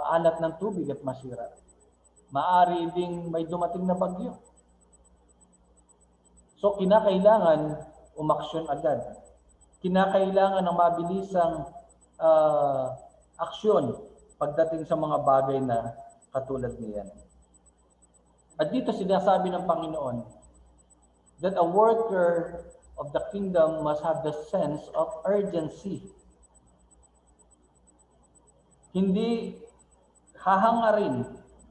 alat ng tubig at masira. Maaari ding may dumating na bagyo. So kinakailangan umaksyon agad. Kinakailangan ng mabilisang aksyon pagdating sa mga bagay na katulad niyan. At dito sinasabi ng Panginoon that a worker of the kingdom must have the sense of urgency. Hindi hahangarin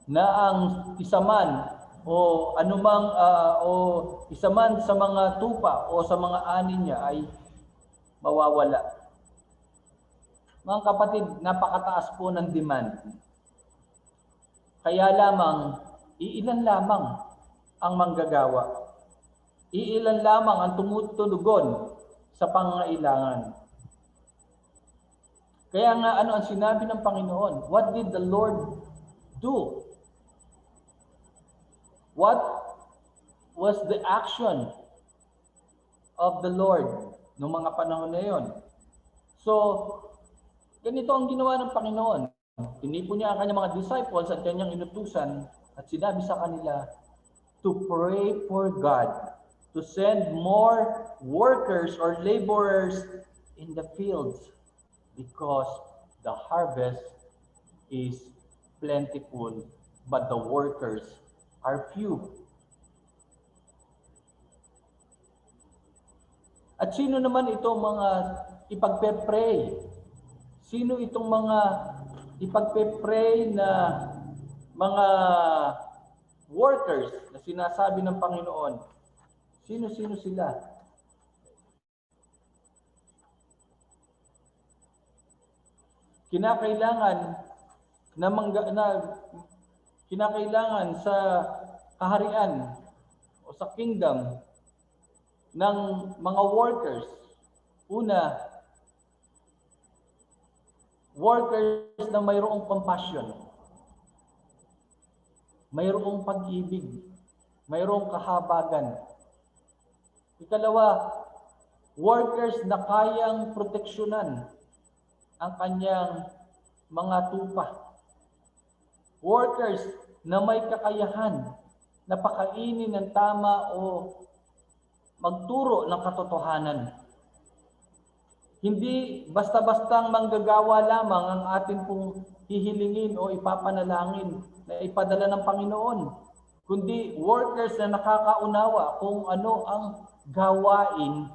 na ang isa man o anumang o isa man sa mga tupa o sa mga ani niya ay mawawala. Mga kapatid, napakataas po ng demand. Kaya lamang, iilan lamang ang manggagawa. Iilan lamang ang tumutulugon sa pangangailangan. Kaya nga ano ang sinabi ng Panginoon? What did the Lord do? What was the action of the Lord noong mga panahon na yon? So, ganito ang ginawa ng Panginoon. Tinipon niya ang kanyang mga disciples at kanyang inutusan at sinabi sa kanila to pray for God to send more workers or laborers in the fields because the harvest is plentiful but the workers are few. At sino naman ito mga ipagpe-pray? Sino itong mga ipagpe-pray na mga workers na sinasabi ng Panginoon? Sino-sino sila? kinakailangan kinakailangan sa kaharian o sa kingdom ng mga workers. Una, workers na mayroong compassion, mayroong pag-ibig, mayroong kahabagan. Ikalawa, workers na kayang proteksyonan ang kanyang mga tupa. Workers na may kakayahan na pakainin ng tama o magturo ng katotohanan. Hindi basta-bastang manggagawa lamang ang atin pong hihilingin o ipapanalangin na ipadala ng Panginoon, kundi workers na nakakaunawa kung ano ang gawain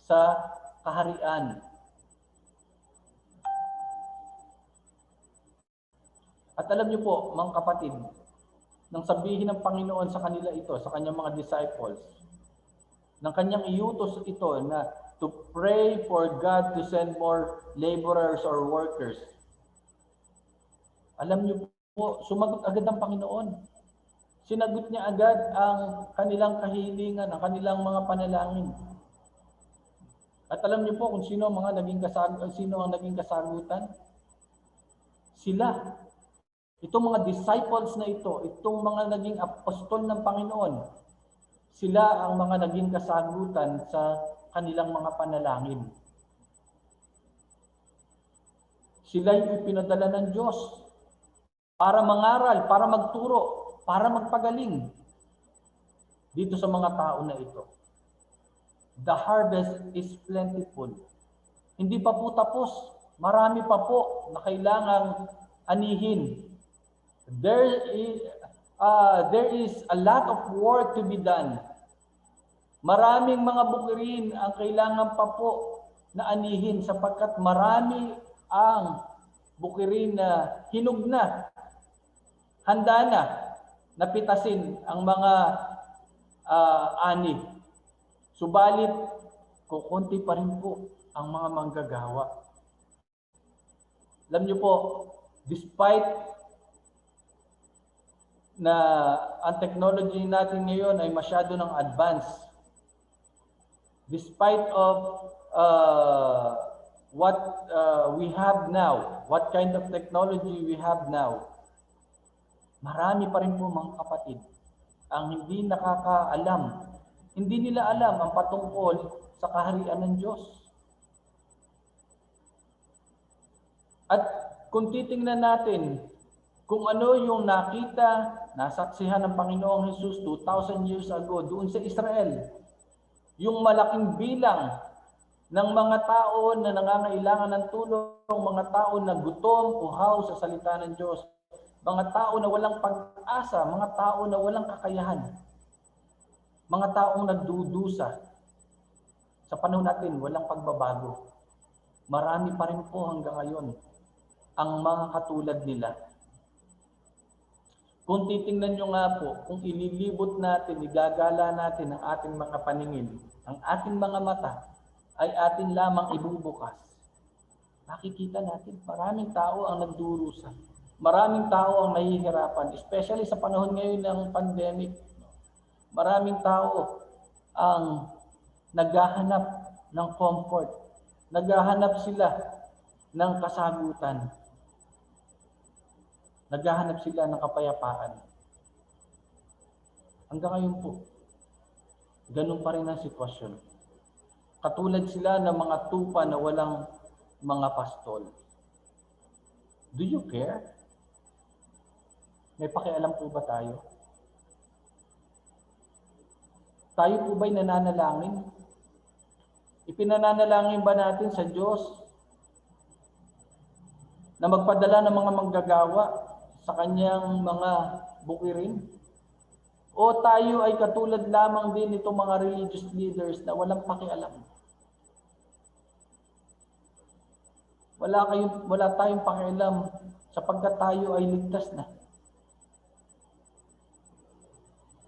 sa kaharian. At alam niyo po, mga kapatid, nang sabihin ng Panginoon sa kanila ito, sa kanyang mga disciples, ng kanyang iutos ito na to pray for God to send more laborers or workers. Alam niyo po, sumagot agad ang Panginoon. Sinagot niya agad ang kanilang kahilingan, ang kanilang mga panalangin. At alam niyo po kung sino ang naging kasagutan? Sila. Itong mga disciples na ito, itong mga naging apostol ng Panginoon, sila ang mga naging kasagutan sa kanilang mga panalangin. Sila yung ipinadala ng Diyos para mangaral, para magturo, para magpagaling dito sa mga tao na ito. The harvest is plentiful. Hindi pa po tapos. Marami pa po na kailangang anihin. There is a lot of work to be done. Maraming mga bukirin ang kailangan pa po na anihin sapagkat marami ang bukirin na hinog na, handa na, napitasin ang mga ani. Subalit, kukunti pa rin po ang mga manggagawa. Alam niyo po, despite na ang technology natin ngayon ay masyado ng advanced. Despite of what we have now, what kind of technology we have now, marami pa rin po mga kapatid ang hindi nakakaalam. Hindi nila alam ang patungkol sa kaharian ng Diyos. At kung titingnan natin kung ano yung nakita, nasaksihan ng Panginoong Hesus 2,000 years ago doon sa Israel, yung malaking bilang ng mga tao na nangangailangan ng tulong, mga tao na gutom, uhaw sa salita ng Diyos, mga tao na walang pag-asa, mga tao na walang kakayahan, mga taong nagdudusa. Sa panahon natin, walang pagbabago. Marami pa rin po hanggang ngayon ang mga katulad nila. Kung titingnan nyo nga po, kung ililibot natin, igagala natin ang ating mga paningin, ang ating mga mata, ay atin lamang ibubukas. Nakikita natin, maraming tao ang nagdurusa. Maraming tao ang nahihirapan, especially sa panahon ngayon ng pandemic. Maraming tao ang naghahanap ng comfort. Naghahanap sila ng kasagutan. Naghahanap sila ng kapayapaan. Hanggang ngayon po, ganun pa rin ang sitwasyon. Katulad sila ng mga tupa na walang mga pastol. Do you care? May pakialam po ba tayo? Tayo po ba'y nananalangin? Ipinananalangin ba natin sa Diyos na magpadala ng mga manggagawa sa kanyang mga bukirin? O tayo ay katulad lamang din itong mga religious leaders na walang pakialam? Wala tayong pakialam sapagkat tayo ay ligtas na.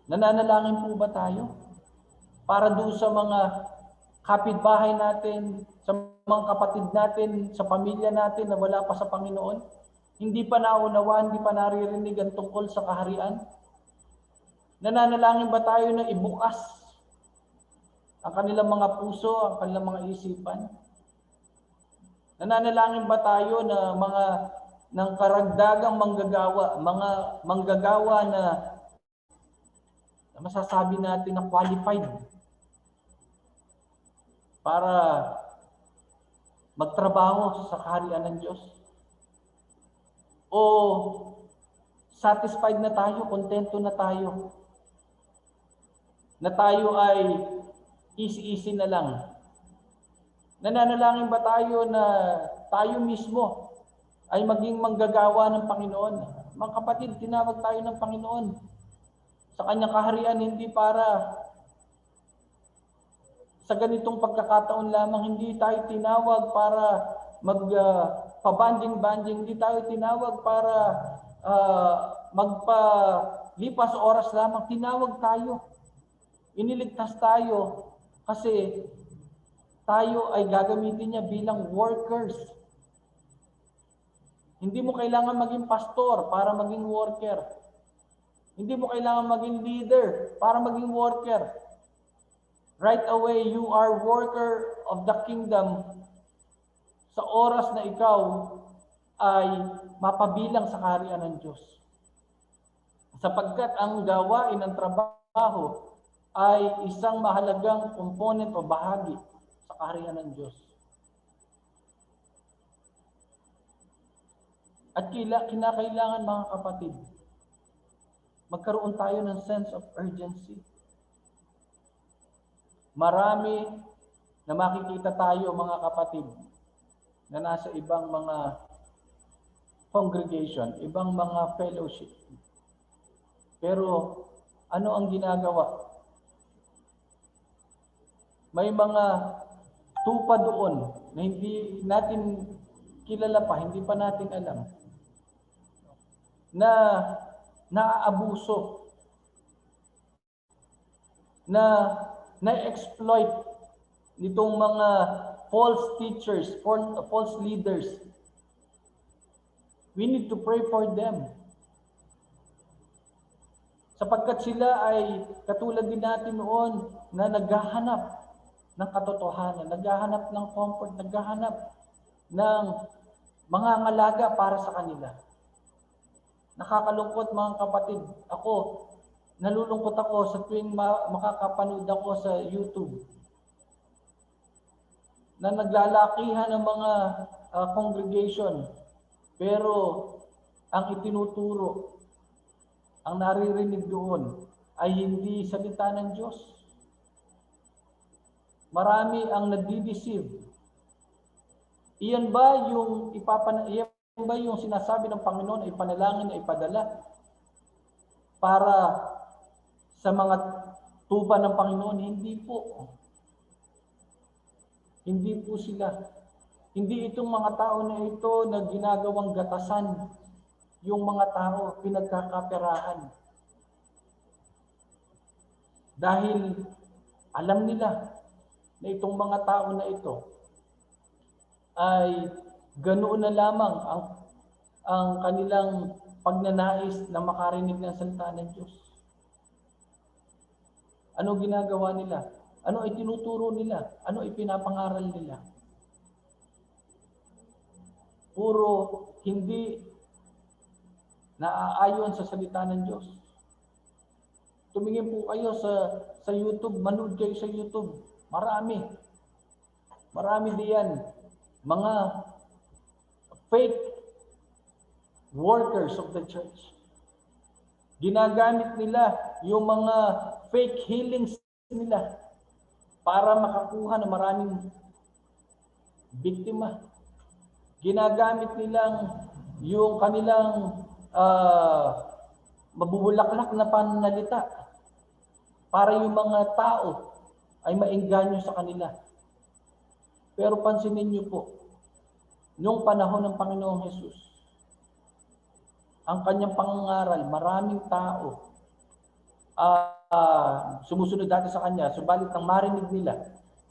Nananalangin po ba tayo para doon sa mga kapitbahay natin, sa mga kapatid natin, sa pamilya natin na wala pa sa Panginoon, hindi pa naunawaan, hindi pa naririnig ang tungkol sa kaharian? Nananalangin ba tayo na ibukas ang kanilang mga puso, ang kanilang mga isipan? Nananalangin ba tayo na mga ng karagdagang manggagawa, mga manggagawa na masasabi natin na qualified para magtrabaho sa kaharian ng Diyos? O satisfied na tayo, kontento na tayo, na tayo ay easy-easy na lang? Nananalangin ba tayo na tayo mismo ay maging manggagawa ng Panginoon? Mga kapatid, tinawag tayo ng Panginoon sa kanyang kaharian, hindi para sa ganitong pagkakataon lamang. Hindi tayo tinawag para magpabanding-banding, hindi tayo tinawag para magpalipas oras lamang. Tinawag tayo, iniligtas tayo kasi tayo ay gagamitin niya bilang workers. Hindi mo kailangan maging pastor para maging worker. Hindi mo kailangan maging leader para maging worker. Right away, you are worker of the kingdom sa oras na ikaw ay mapabilang sa kaharian ng Diyos. Sapagkat ang gawain ng trabaho ay isang mahalagang component o bahagi sa kaharian ng Diyos. At kinakailangan, mga kapatid, magkaroon tayo ng sense of urgency. Marami na makikita tayo, mga kapatid, na nasa ibang mga congregation, ibang mga fellowship. Pero ano ang ginagawa? May mga tupa doon na hindi natin kilala pa, hindi pa natin alam, na naaabuso, na na-exploit nitong mga false teachers, false leaders. We need to pray for them. Sapagkat sila ay katulad din natin noon na naghahanap ng katotohanan, naghahanap ng comfort, naghahanap ng mga ngalaga para sa kanila. Nakakalungkot, mga kapatid. Nalulungkot ako sa tuwing makakapanood ako sa YouTube na naglalakihan ng mga congregation, pero ang itinuturo, ang naririnig doon ay hindi salita ng Diyos. Marami ang nagdi-deceive. Iyan ba yung sinasabi ng Panginoon ay panalangin na ipadala para sa mga tupa ng Panginoon? Hindi po. Hindi po sila. Hindi itong mga tao na ito na ginagawang gatasan yung mga tao, pinagkakaperahan. Dahil alam nila na itong mga tao na ito ay ganoon na lamang ang kanilang pagnanais na makarinig ng salita ng Diyos. Ano ginagawa nila? Ano ay tinuturo nila? Ano ay pinapangaral nila? Puro hindi naaayon sa salita ng Diyos. Tumingin po kayo sa YouTube, manood kayo sa YouTube. Marami diyan. Mga fake workers of the church. Ginagamit nila yung mga fake healings nila para makakuha ng maraming biktima. Ginagamit nilang yung kanilang mabubulaklak na pananalita para yung mga tao ay maengganyo sa kanila. Pero pansinin niyo po, noong panahon ng Panginoong Hesus, ang kanyang pangangaral, maraming tao sumusunod dati sa kanya, subalit ang marinig nila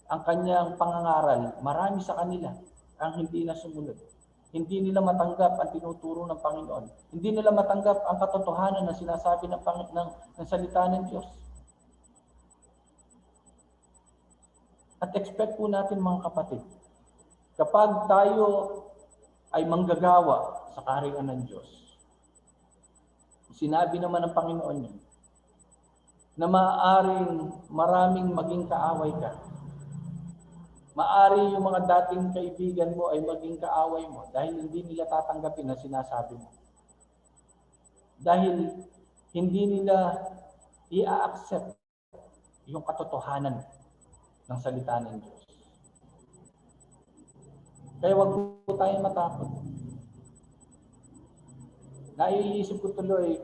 ang kanyang pangangaral, marami sa kanila ang hindi na sumunod. Hindi nila matanggap ang tinuturo ng Panginoon. Hindi nila matanggap ang katotohanan na sinasabi ng salita ng Diyos. At expect po natin mga kapatid, kapag tayo ay manggagawa sa kaharian ng Diyos, sinabi naman ng Panginoon yun, na maaaring maraming maging kaaway ka. Maari yung mga dating kaibigan mo ay maging kaaway mo dahil hindi nila tatanggapin na sinasabi mo. Dahil hindi nila i-accept yung katotohanan ng salita ng Diyos. Kaya wag po tayong matakot. Naiisip ko tuloy,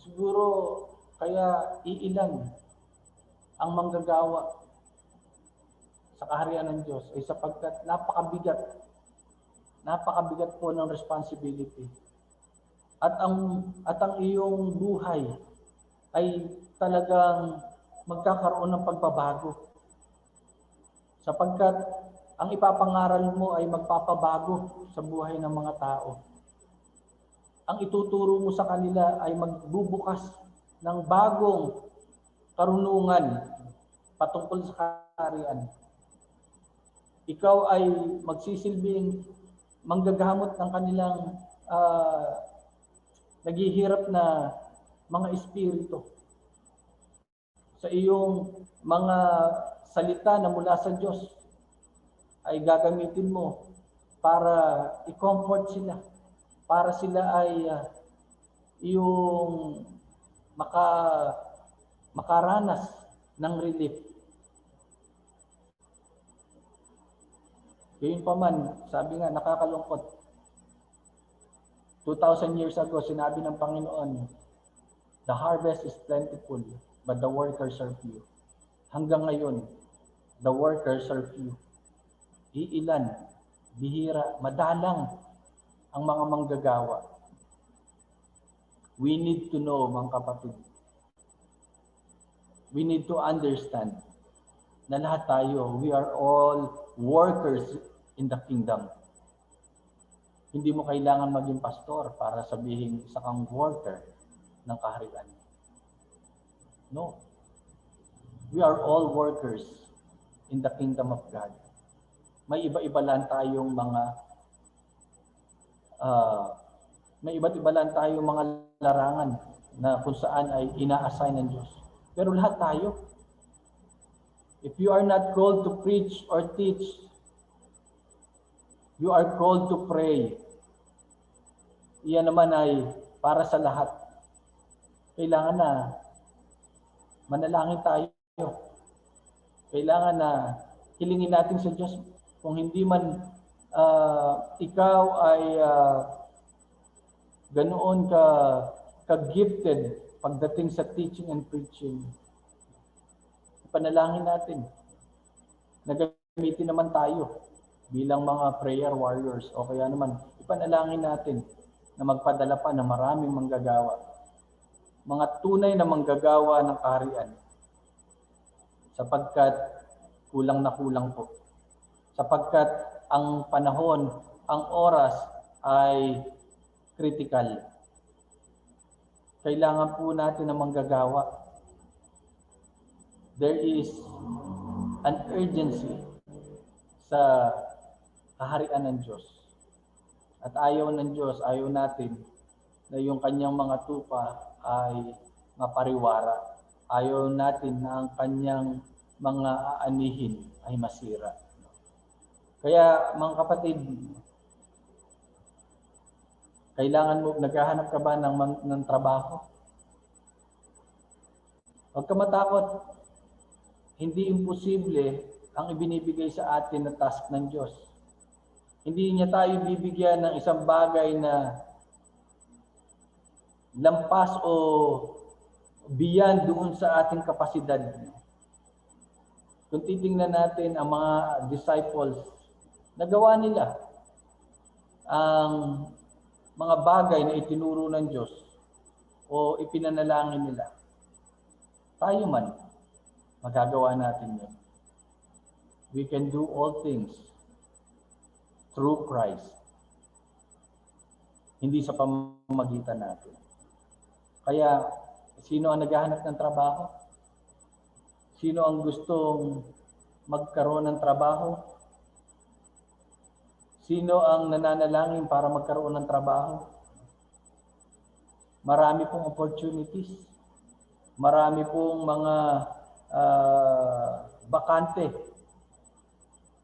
siguro kaya iilan ang manggagawa sa kaharian ng Diyos ay sapagkat napakabigat po ng responsibility. At ang iyong buhay ay talagang magkakaroon ng pagbabago. Sapagkat ang ipapangaral mo ay magpapabago sa buhay ng mga tao. Ang ituturo mo sa kanila ay magbubukas ng bagong karunungan patungkol sa kaharian. Ikaw ay magsisilbing manggagamot ng kanilang naghihirap na mga espiritu. Sa iyong mga salita na mula sa Diyos ay gagamitin mo para i-comfort sila, para sila ay yung makaranas ng relief. Gayun pa man, sabi nga, nakakalungkot. 2,000 years ago, sinabi ng Panginoon, the harvest is plentiful, but the workers are few. Hanggang ngayon, the workers are few. Iilan, bihira, madalang ang mga manggagawa. We need to know, mga kapatid. We need to understand na lahat tayo, we are all workers in the kingdom. Hindi mo kailangan maging pastor para sabihin isa kang worker ng kaharian. No. We are all workers in the kingdom of God. May iba-iba lang tayong mga larangan na kung saan ay ina-assign ng Diyos. Pero lahat tayo, if you are not called to preach or teach, you are called to pray. Iyan naman ay para sa lahat. Kailangan na manalangin tayo. Kailangan na hilingin natin sa Diyos. Kung hindi man ikaw ay ganoon ka-gifted pagdating sa teaching and preaching, panalangin natin. Nagamitin naman tayo bilang mga prayer warriors o kaya naman ipanalangin natin na magpadala pa ng maraming manggagawa. Mga tunay na manggagawa ng kaharian. Sapagkat kulang na kulang po. Sapagkat ang panahon, ang oras ay critical. Kailangan po natin ng manggagawa. There is an urgency sa kaharian ng Diyos. At ayaw ng Diyos, ayaw natin na yung kanyang mga tupa ay mapariwara. Ayaw natin na ang kanyang mga aanihin ay masira. Kaya mga kapatid, kailangan mo, naghahanap ka ba ng trabaho? Huwag ka matakot. Hindi imposible ang ibinibigay sa atin na task ng Diyos. Hindi niya tayo bibigyan ng isang bagay na lampas o beyond doon sa ating kapasidad. Kung titingnan natin ang mga disciples, nagawa nila ang mga bagay na itinuro ng Diyos o ipinanalangin nila. Tayo man, magagawa natin yun. We can do all things through Christ. Hindi sa pamamagitan natin. Kaya, sino ang naghahanap ng trabaho? Sino ang gustong magkaroon ng trabaho? Sino ang nananalangin para magkaroon ng trabaho? Marami pong opportunities. Marami pong mga bakante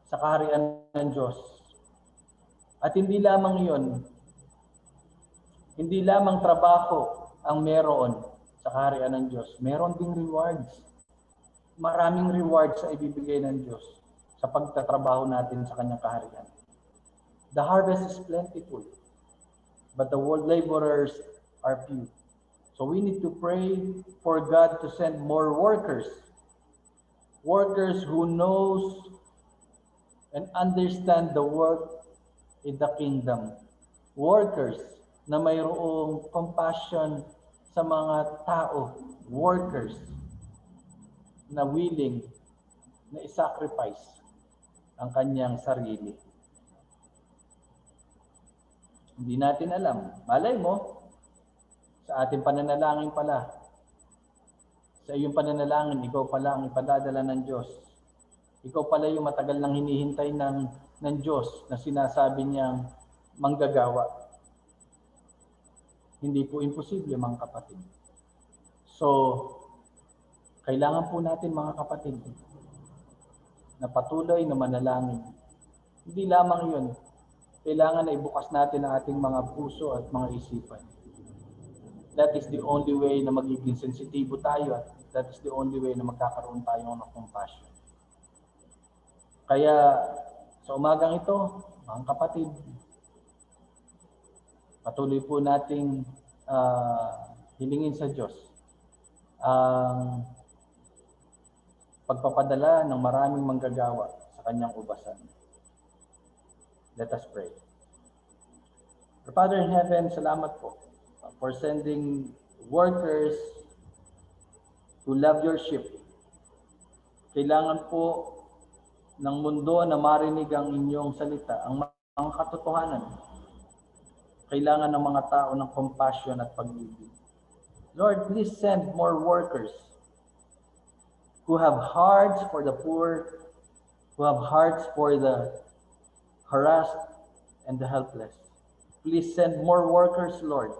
sa kaharian ng Diyos. At hindi lamang iyon, hindi lamang trabaho ang meron sa kaharian ng Diyos. Meron ding rewards. Maraming rewards sa ibibigay ng Diyos sa pagtatrabaho natin sa kanyang kaharian. The harvest is plentiful, but the laborers are few. So we need to pray for God to send more workers. Workers who knows and understand the work in the kingdom. Workers na mayroong compassion sa mga tao. Workers na willing na isacrifice ang kanyang sarili. Hindi natin alam. Malay mo, sa ating pananalangin pala, sa iyong pananalangin, ikaw pala ang ipadadala ng Diyos. Ikaw pala yung matagal nang hinihintay ng Diyos na sinasabi niyang manggagawa. Hindi po imposible, mga kapatid. So, kailangan po natin, mga kapatid, na patuloy na manalangin. Hindi lamang yun. Kailangan na ibukas natin ang ating mga puso at mga isipan. That is the only way na magiging sensitibo tayo at that is the only way na magkakaroon tayo ng compassion. Kaya sa umagang ito, mga kapatid, patuloy po nating hilingin sa Diyos ang pagpapadala ng maraming manggagawa sa kanyang ubasan. Let us pray. Our Father in heaven, salamat po for sending workers who love your ship. Kailangan po ng mundo na marinig ang inyong salita, ang katotohanan. Kailangan ng mga tao ng compassion at pag-ibig. Lord, please send more workers who have hearts for the poor, who have hearts for the harassed and the helpless. Please send more workers, Lord,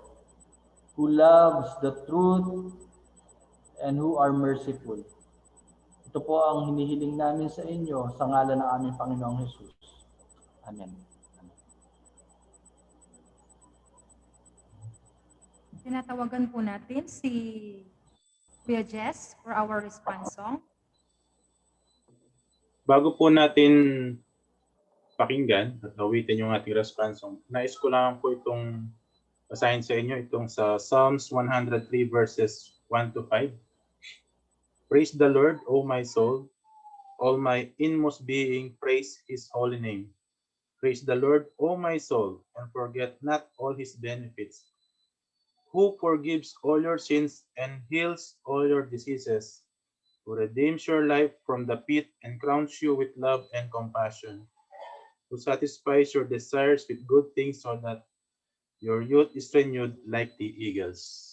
who loves the truth and who are merciful. Ito po ang hinihiling namin sa inyo sa ngalan ng aming Panginoong Jesus. Amen. Tinatawagan po natin si Kuya Jess for our response song. Bago po natin pakinggan at awitin yung ating response song, nais ko lang po itong basahin sa inyo, itong sa Psalms 103 verses 1 to 5. Praise the Lord, O my soul, all my inmost being, praise His holy name. Praise the Lord, O my soul, and forget not all His benefits, who forgives all your sins and heals all your diseases, who redeems your life from the pit and crowns you with love and compassion, who satisfies your desires with good things so that your youth is renewed like the eagles.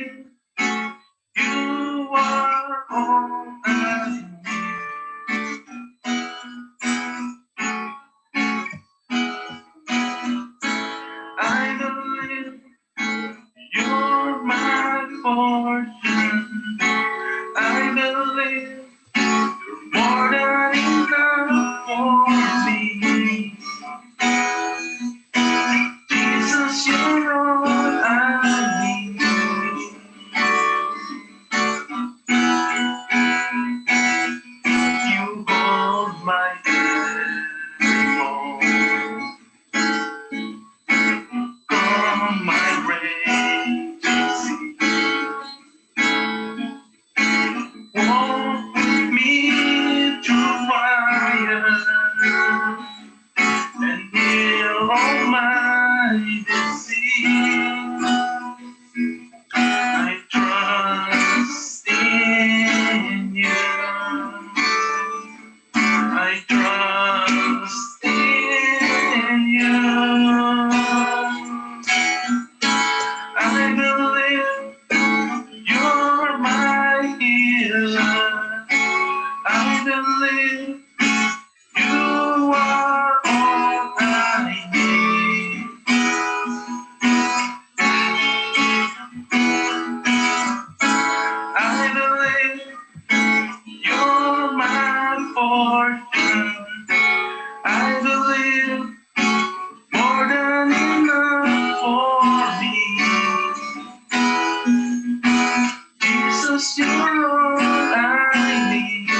live, you are all I need. I believe you're my fortune. I believe you're more than enough for me. Jesus, you're all I need. You hold my hand, calm my raging sea. Walk with me through fire and heal all my disease. I trust in you. I trust in you. I believe you're my healer. I believe you are all I need. I believe you're my fortune. I believe more than enough for me. Jesus, you're all I need.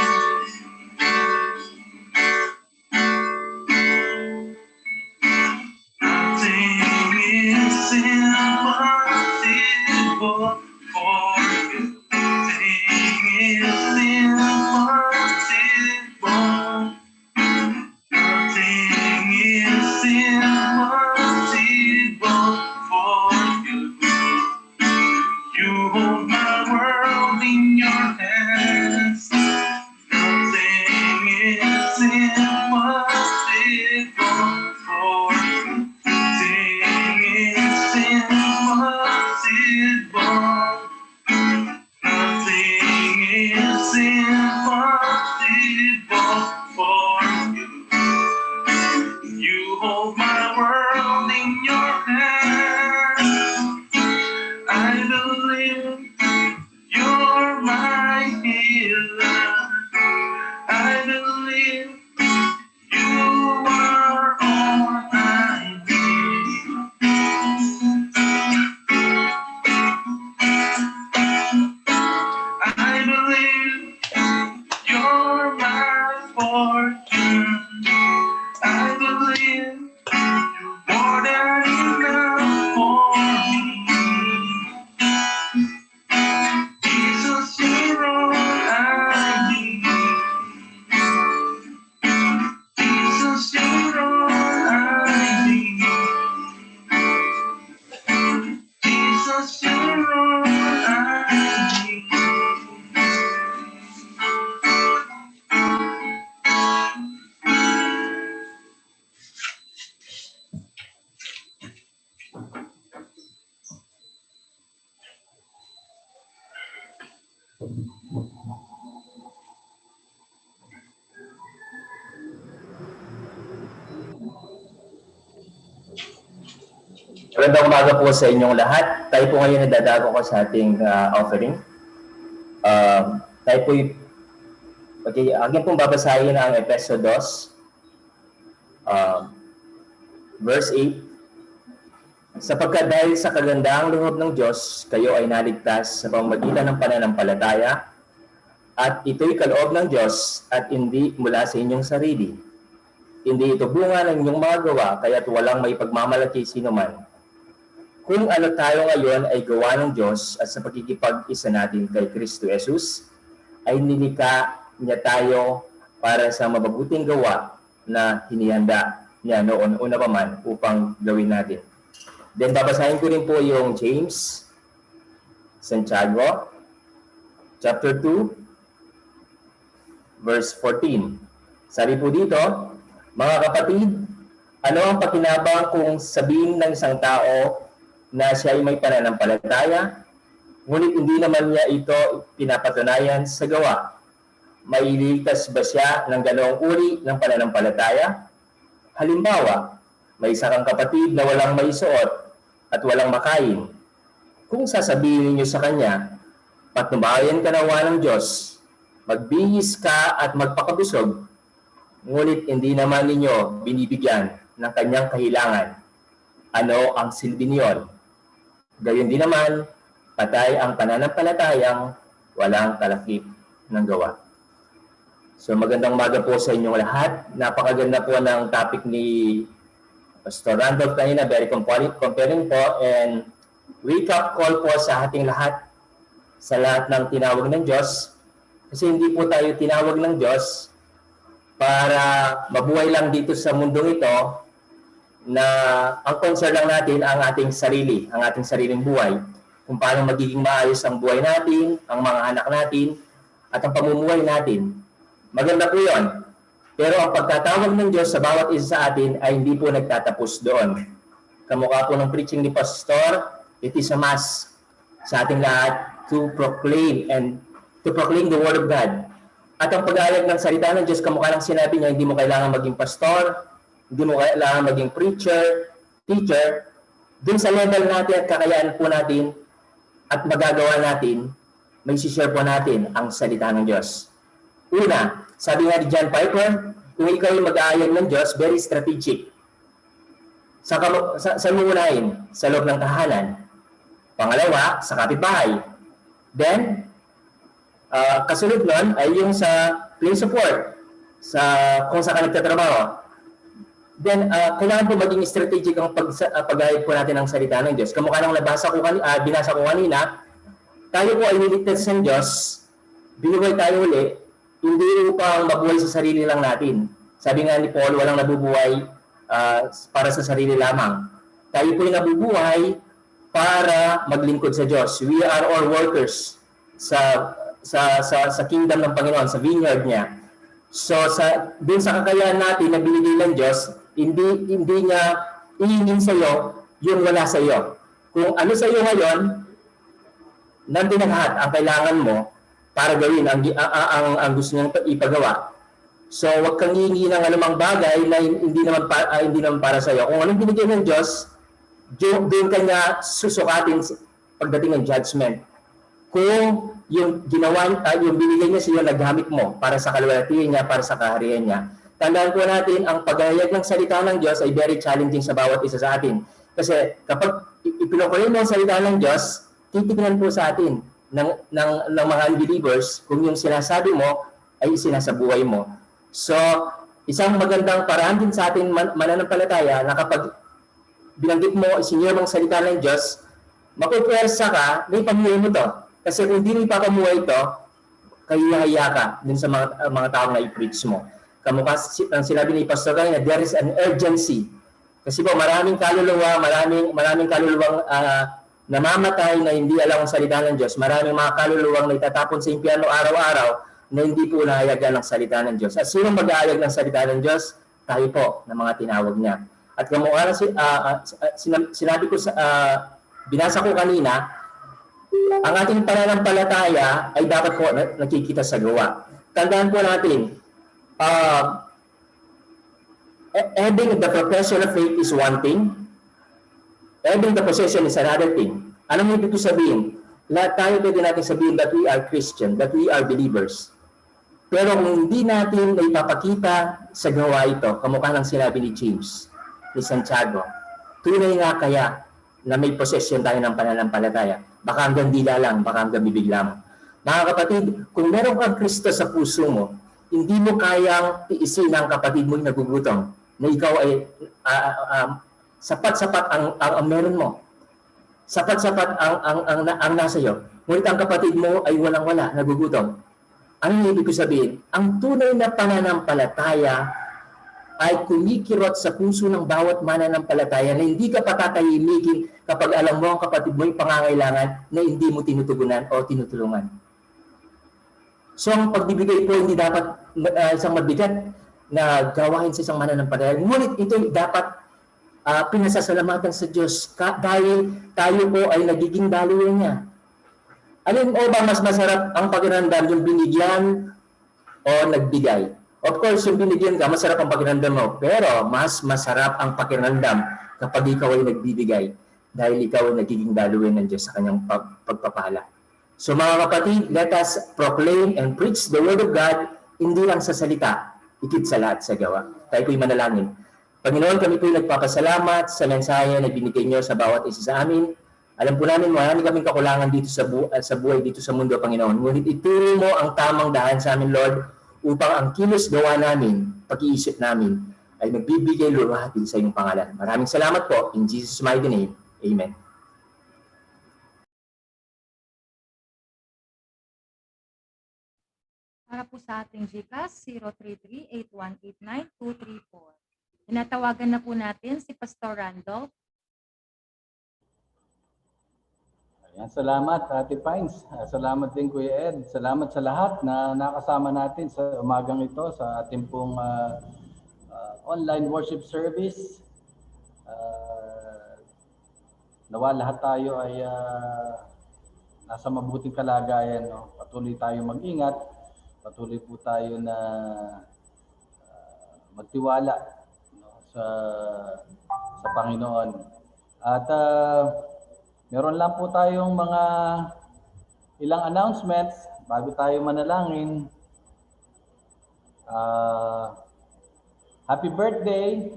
Nothing is impossible for you. Nothing is impossible. Nothing is impossible for you. You hold my world in your hands. Nothing is impossible for you. Nothing is impossible. Nothing is impossible for you. You hold my world in your hands. I believe you're my healer. I believe you are all I need. I believe you're my fortune. I believe you're more than enough for me. Jesus, you're all I need. Jesus, you're all I need. Jesus, you're all I need. Magandang umaga po sa inyong lahat. Tayo po ngayon nadadago ko sa ating offering. Tayo po aking pong babasahin ang Efeso 2, verse 8. Sapagkat dahil sa kagandaang loob ng Diyos, kayo ay naligtas sa pamamagitan ng pananampalataya, at ito'y kaloob ng Diyos at hindi mula sa inyong sarili. Hindi ito bunga ng inyong mga gawa, kaya't walang may pagmamalaki sino man. Kung ano tayo ngayon ay gawa ng Diyos at sa pagkikipag-isa natin kay Kristo Jesus, ay nilikha niya tayo para sa mabubuting gawa na hinihanda niya noon una pa man upang gawin natin. Then babasahin ko rin po yung James, Santiago, chapter 2, verse 14. Sabi po dito, mga kapatid, ano ang pakinabang kung sabihin ng isang tao na siya ay may pananampalataya ngunit hindi naman niya ito pinapatunayan sa gawa. Mailigtas ba siya ng ganoong uri ng pananampalataya? Halimbawa, may isa kang kapatid na walang maisuot at walang makain. Kung sasabihin niyo sa kanya, patnubayan ka nawa ng Diyos, magbihis ka at magpakabusog, ngunit hindi naman ninyo binibigyan ng kanyang kahilangan, ano ang silbi niyon? Gayon din naman, patay ang pananampalatayang walang kalakip ng gawa. So magandang umaga po sa inyong lahat. Napakaganda po ng topic ni Pastor Randolph kanina, very compelling po, and wake up call po sa ating lahat, sa lahat ng tinawag ng Diyos. Kasi hindi po tayo tinawag ng Diyos para mabuhay lang dito sa mundong ito na ang concern lang natin ang ating sarili, ang ating sariling buhay. Kung paano magiging maayos ang buhay natin, ang mga anak natin, at ang pamumuhay natin. Maganda po yun. Pero ang pagtatawag ng Diyos sa bawat isa sa atin ay hindi po nagtatapos doon. Kamukha po ng preaching ni Pastor, it is a must sa ating lahat to proclaim the Word of God. At ang pag-aalag ng salita ng Diyos, kamukha ng sinabi niya, hindi mo kailangan maging pastor, hindi mo kailangan maging preacher, teacher. Dun sa level natin at kakayaan po natin at magagawa natin, may share po natin ang salita ng Diyos. Una, sabi nga ni John Piper, kung ikaw ay mag-aayag ng Diyos, very strategic. Sa unahin, sa loob ng tahanan. Pangalawa, sa kapitbahay. Then, kasunod nun ay yung sa place of work, kung saan ka nagtatrabaho. Then, kailangan po maging strategic ang pag-ayag po natin ng salita ng Diyos. Kamukha ng binasa ko kanina, tayo po ay niligtas ng Diyos, binuhay tayo uli, hindi upang mabuhay sa sarili lang natin. Sabi nga ni Paul, walang nabubuhay para sa sarili lamang. Tayo po ay nabubuhay para maglingkod sa Diyos. We are all workers sa kingdom ng Panginoon, sa vineyard niya. So, dun sa kakayahan natin na binigay ng Diyos, hindi niya ihingin sa iyo yung wala sa iyo. Kung ano sa iyo ngayon, nandun na lahat ang kailangan mo para gawin ang gusto niyang ipagawa. So, huwag kang hihingi ng anumang bagay na hindi naman para sa iyo. Kung anong binigay ng Diyos, doon ka niya susukatin pagdating ng judgment. Kung yung binigay niya sa iyo, naghamit mo para sa kalwalhatian niya, para sa kaharian niya. Tandaan po natin, ang paghahayag ng salita ng Diyos ay very challenging sa bawat isa sa atin. Kasi kapag ipinoklaim mo ang salita ng Diyos, titignan po sa atin ng mga unbelievers kung yung sinasabi mo ay sinasabuhay mo. So, isang magandang paraan din sa ating mananampalataya na kapag binanggit mo, isinyo mong salita ng Diyos, mapupwersa ka, may pamuhay mo to. Kasi kung hindi mo ipapamuhay ito, kahihiya ka dun sa mga taong na i-preach mo. Kamukha ang sinabi ni Pastor kanina, there is an urgency. Kasi po maraming kaluluwa, maraming kaluluwang namamatay na hindi alam ang salita ng Diyos. Maraming mga kaluluwang na itatapon sa impyerno araw-araw na hindi po nahayagan ng salita ng Diyos. At sino mag-aayag ng salita ng Diyos? Tayo po, ng mga tinawag niya. At kamukha na sinabi ko, binasa ko kanina, ang ating pananampalataya ay dapat po nakikita sa gawa. Tandaan po natin, having the profession of faith is one thing, having the possession is another thing. Anong ibig sabihin? Lahat tayo pwede natin sabihin that we are Christian, that we are believers. Pero kung hindi natin ipapakita sa gawa ito, kamukha ng sinabi ni James, ni Santiago, tunay nga kaya na may possession tayo ng pananampalataya. Baka hanggang dila lang, baka hanggang bibig lamang. Mga kapatid, kung meron kang Kristo sa puso mo, hindi mo kayang tiisin ang kapatid mo yung nagugutom na ikaw ay sapat-sapat ang meron mo. Sapat-sapat ang nasa iyo. Ngunit ang kapatid mo ay walang-wala, nagugutom. Ano yung ibig sabihin? Ang tunay na pananampalataya ay kumikirot sa puso ng bawat mananampalataya na hindi ka patatahimikin kapag alam mo ang kapatid mo yung pangangailangan na hindi mo tinutugunan o tinutulungan. So ang pagbibigay po hindi dapat isang mabigat na gawain sa isang mananampalataya. Ngunit ito dapat pinasasalamatan sa Diyos dahil tayo po ay nagiging daluyan niya. Alin o ba mas masarap ang pakiramdam, yung binigyan o nagbigay? Of course, yung binigyan ka, masarap ang pakiramdam mo. Pero mas masarap ang pakiramdam kapag ikaw ay nagbibigay dahil ikaw ay nagiging daluyan ng Diyos sa kanyang pagpapala. So mga kapatid, let us proclaim and preach the word of God, hindi lang sa salita, ikit sa lahat sa gawa. Tayo po'y manalangin. Panginoon, kami po'y nagpapasalamat sa mensahe na binigay niyo sa bawat isa sa amin. Alam po namin, marami kaming kakulangan dito sa buhay, dito sa mundo, Panginoon. Ngunit ituro mo ang tamang daan sa amin, Lord, upang ang kilos gawa namin, pag-iisip namin, ay magbibigay luwalhati sa iyong pangalan. Maraming salamat po. In Jesus' mighty name, Amen. Para po sa ating GCash, 033-8189-234. Tinatawagan na po natin si Pastor Randolph. Ayan, salamat Ate Pines. Salamat din Kuya Ed. Salamat sa lahat na nakasama natin sa umagang ito sa ating pong online worship service. Nawa lahat tayo ay nasa mabuting kalagayan. No? Patuloy tayo mag-ingat. Patuloy po tayo na magtiwala, no, sa Panginoon. At meron lang po tayong mga ilang announcements bago tayo manalangin. Happy birthday!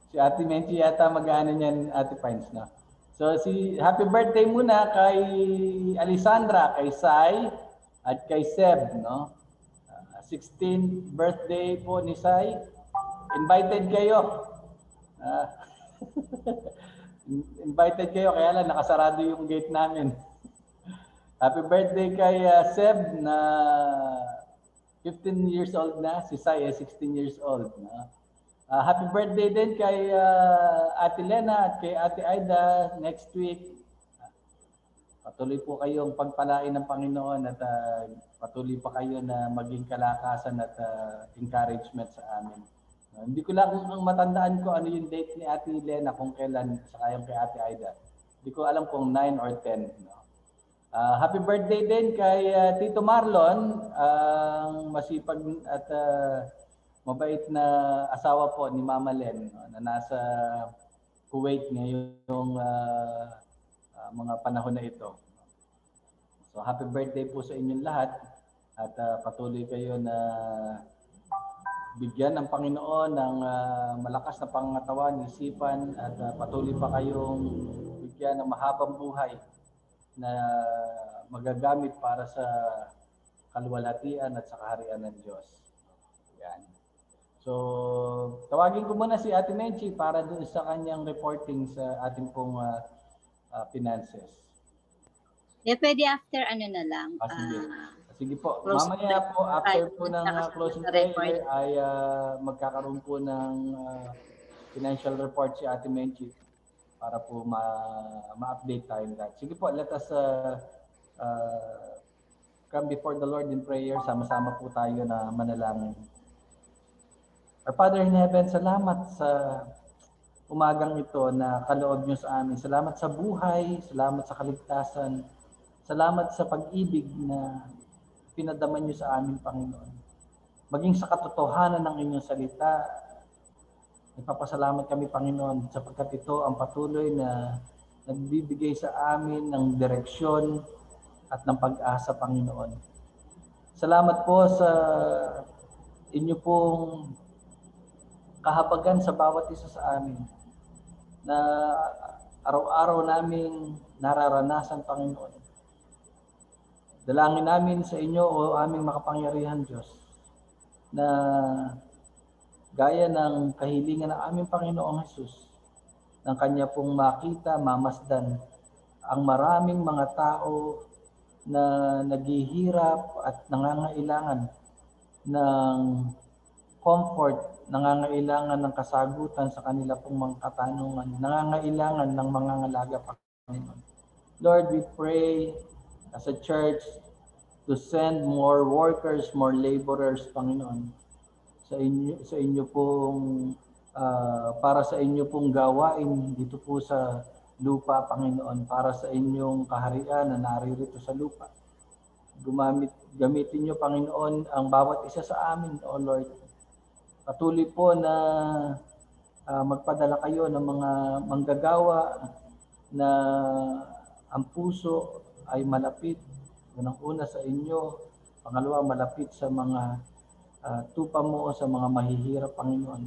Si Ate Menchi yata mag-ano niyan, Ate Pines, na. So happy birthday muna kay Alessandra, kay Sai, at kay Seb, no? 16th birthday po ni Sai. Invited kayo. Invited kayo, kaya lang nakasarado yung gate namin. Happy birthday kay Seb na 15 years old na, si Sai 16 years old. No? Happy birthday din kay Ate Lena at kay Ate Aida next week. Patuloy po kayong pagpalain ng Panginoon at patuloy pa kayo na maging kalakasan at encouragement sa amin. Hindi ko lang kung matandaan ko ano yung date ni Ate Lena kung kailan saka yung kay Ate Aida. Hindi ko alam kung 9 or 10. No? Happy birthday din kay Tito Marlon, ang masipag at mabait na asawa po ni Mama Len, no, na nasa Kuwait ngayong mga panahon na ito. So happy birthday po sa inyong lahat at patuloy kayo na bigyan ng Panginoon ng malakas na pangangatawan, isipan at patuloy pa kayong bigyan ng mahabang buhay na magagamit para sa kaluwalhatian at sa kaharian ng Diyos. Yan. So, tawagin ko muna si Ate Menchi para doon sa kanyang reporting sa ating pong finances. Pwede after ano na lang. Sige. Sige po. Close Mamaya po, after po ng closing prayer, report. ay magkakaroon po ng financial report si Ate Menchi para po ma-update tayo lahat. Sige po, let us come before the Lord in prayer. Sama-sama po tayo na manalangin. Our Father in Heaven, salamat sa umagang ito na kaloob niyo sa amin. Salamat sa buhay, salamat sa kaligtasan, salamat sa pag-ibig na pinadama niyo sa amin, Panginoon. Maging sa katotohanan ng inyong salita, nagpapasalamat kami, Panginoon, sapagkat ito ang patuloy na nagbibigay sa amin ng direksyon at ng pag-asa, Panginoon. Salamat po sa inyo pong kahabagan sa bawat isa sa amin na araw-araw namin nararanasan, Panginoon. Dalangin namin sa inyo, o aming makapangyarihan Diyos, na gaya ng kahilingan ng aming Panginoong Hesus, ng Kanya pong makita, mamasdan, ang maraming mga tao na naghihirap at nangangailangan ng comfort, nangangailangan ng kasagutan sa kanila pong mga katanungan, nangangailangan ng mga ngalaga, Panginoon. Lord, we pray as a church to send more workers, more laborers, Panginoon, sa inyo pong para sa inyo pong gawain dito po sa lupa, Panginoon, para sa inyong kaharian na naririto sa lupa. Gamitin niyo, Panginoon, ang bawat isa sa amin, O Lord. Patuloy po na magpadala kayo ng mga manggagawa na ang puso ay malapit, unang-una sa inyo, pangalawa malapit sa mga tupa mo o sa mga mahihirap, Panginoon.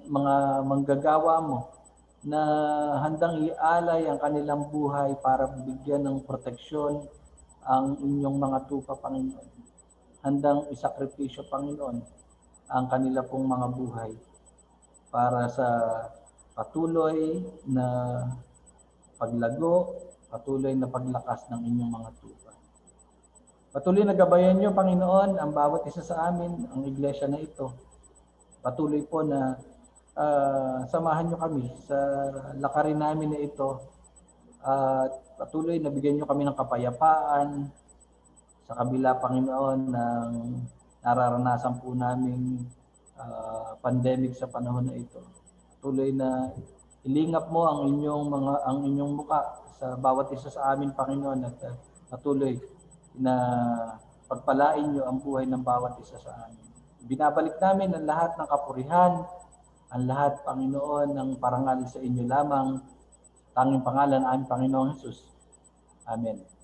Mga manggagawa mo na handang ialay ang kanilang buhay para bigyan ng proteksyon ang inyong mga tupa, Panginoon. Handang isakripisyo, Panginoon, ang kanila pong mga buhay para sa patuloy na paglago, patuloy na paglakas ng inyong mga tupa. Patuloy na gabayan niyo, Panginoon, ang bawat isa sa amin, ang iglesia na ito. Patuloy po na samahan niyo kami sa lakarin namin na ito. At patuloy na bigyan niyo kami ng kapayapaan sa kabila, Panginoon, ng nararanasan po naming pandemic sa panahon na ito. Patuloy na ilingap mo ang inyong mukha sa bawat isa sa amin, Panginoon, at patuloy na pagpalain niyo ang buhay ng bawat isa sa amin. Binabalik namin ang lahat ng kapurihan, ang lahat, Panginoon, ng parangal sa inyo lamang. Tanging pangalan ng aming Panginoong Hesus. Amen.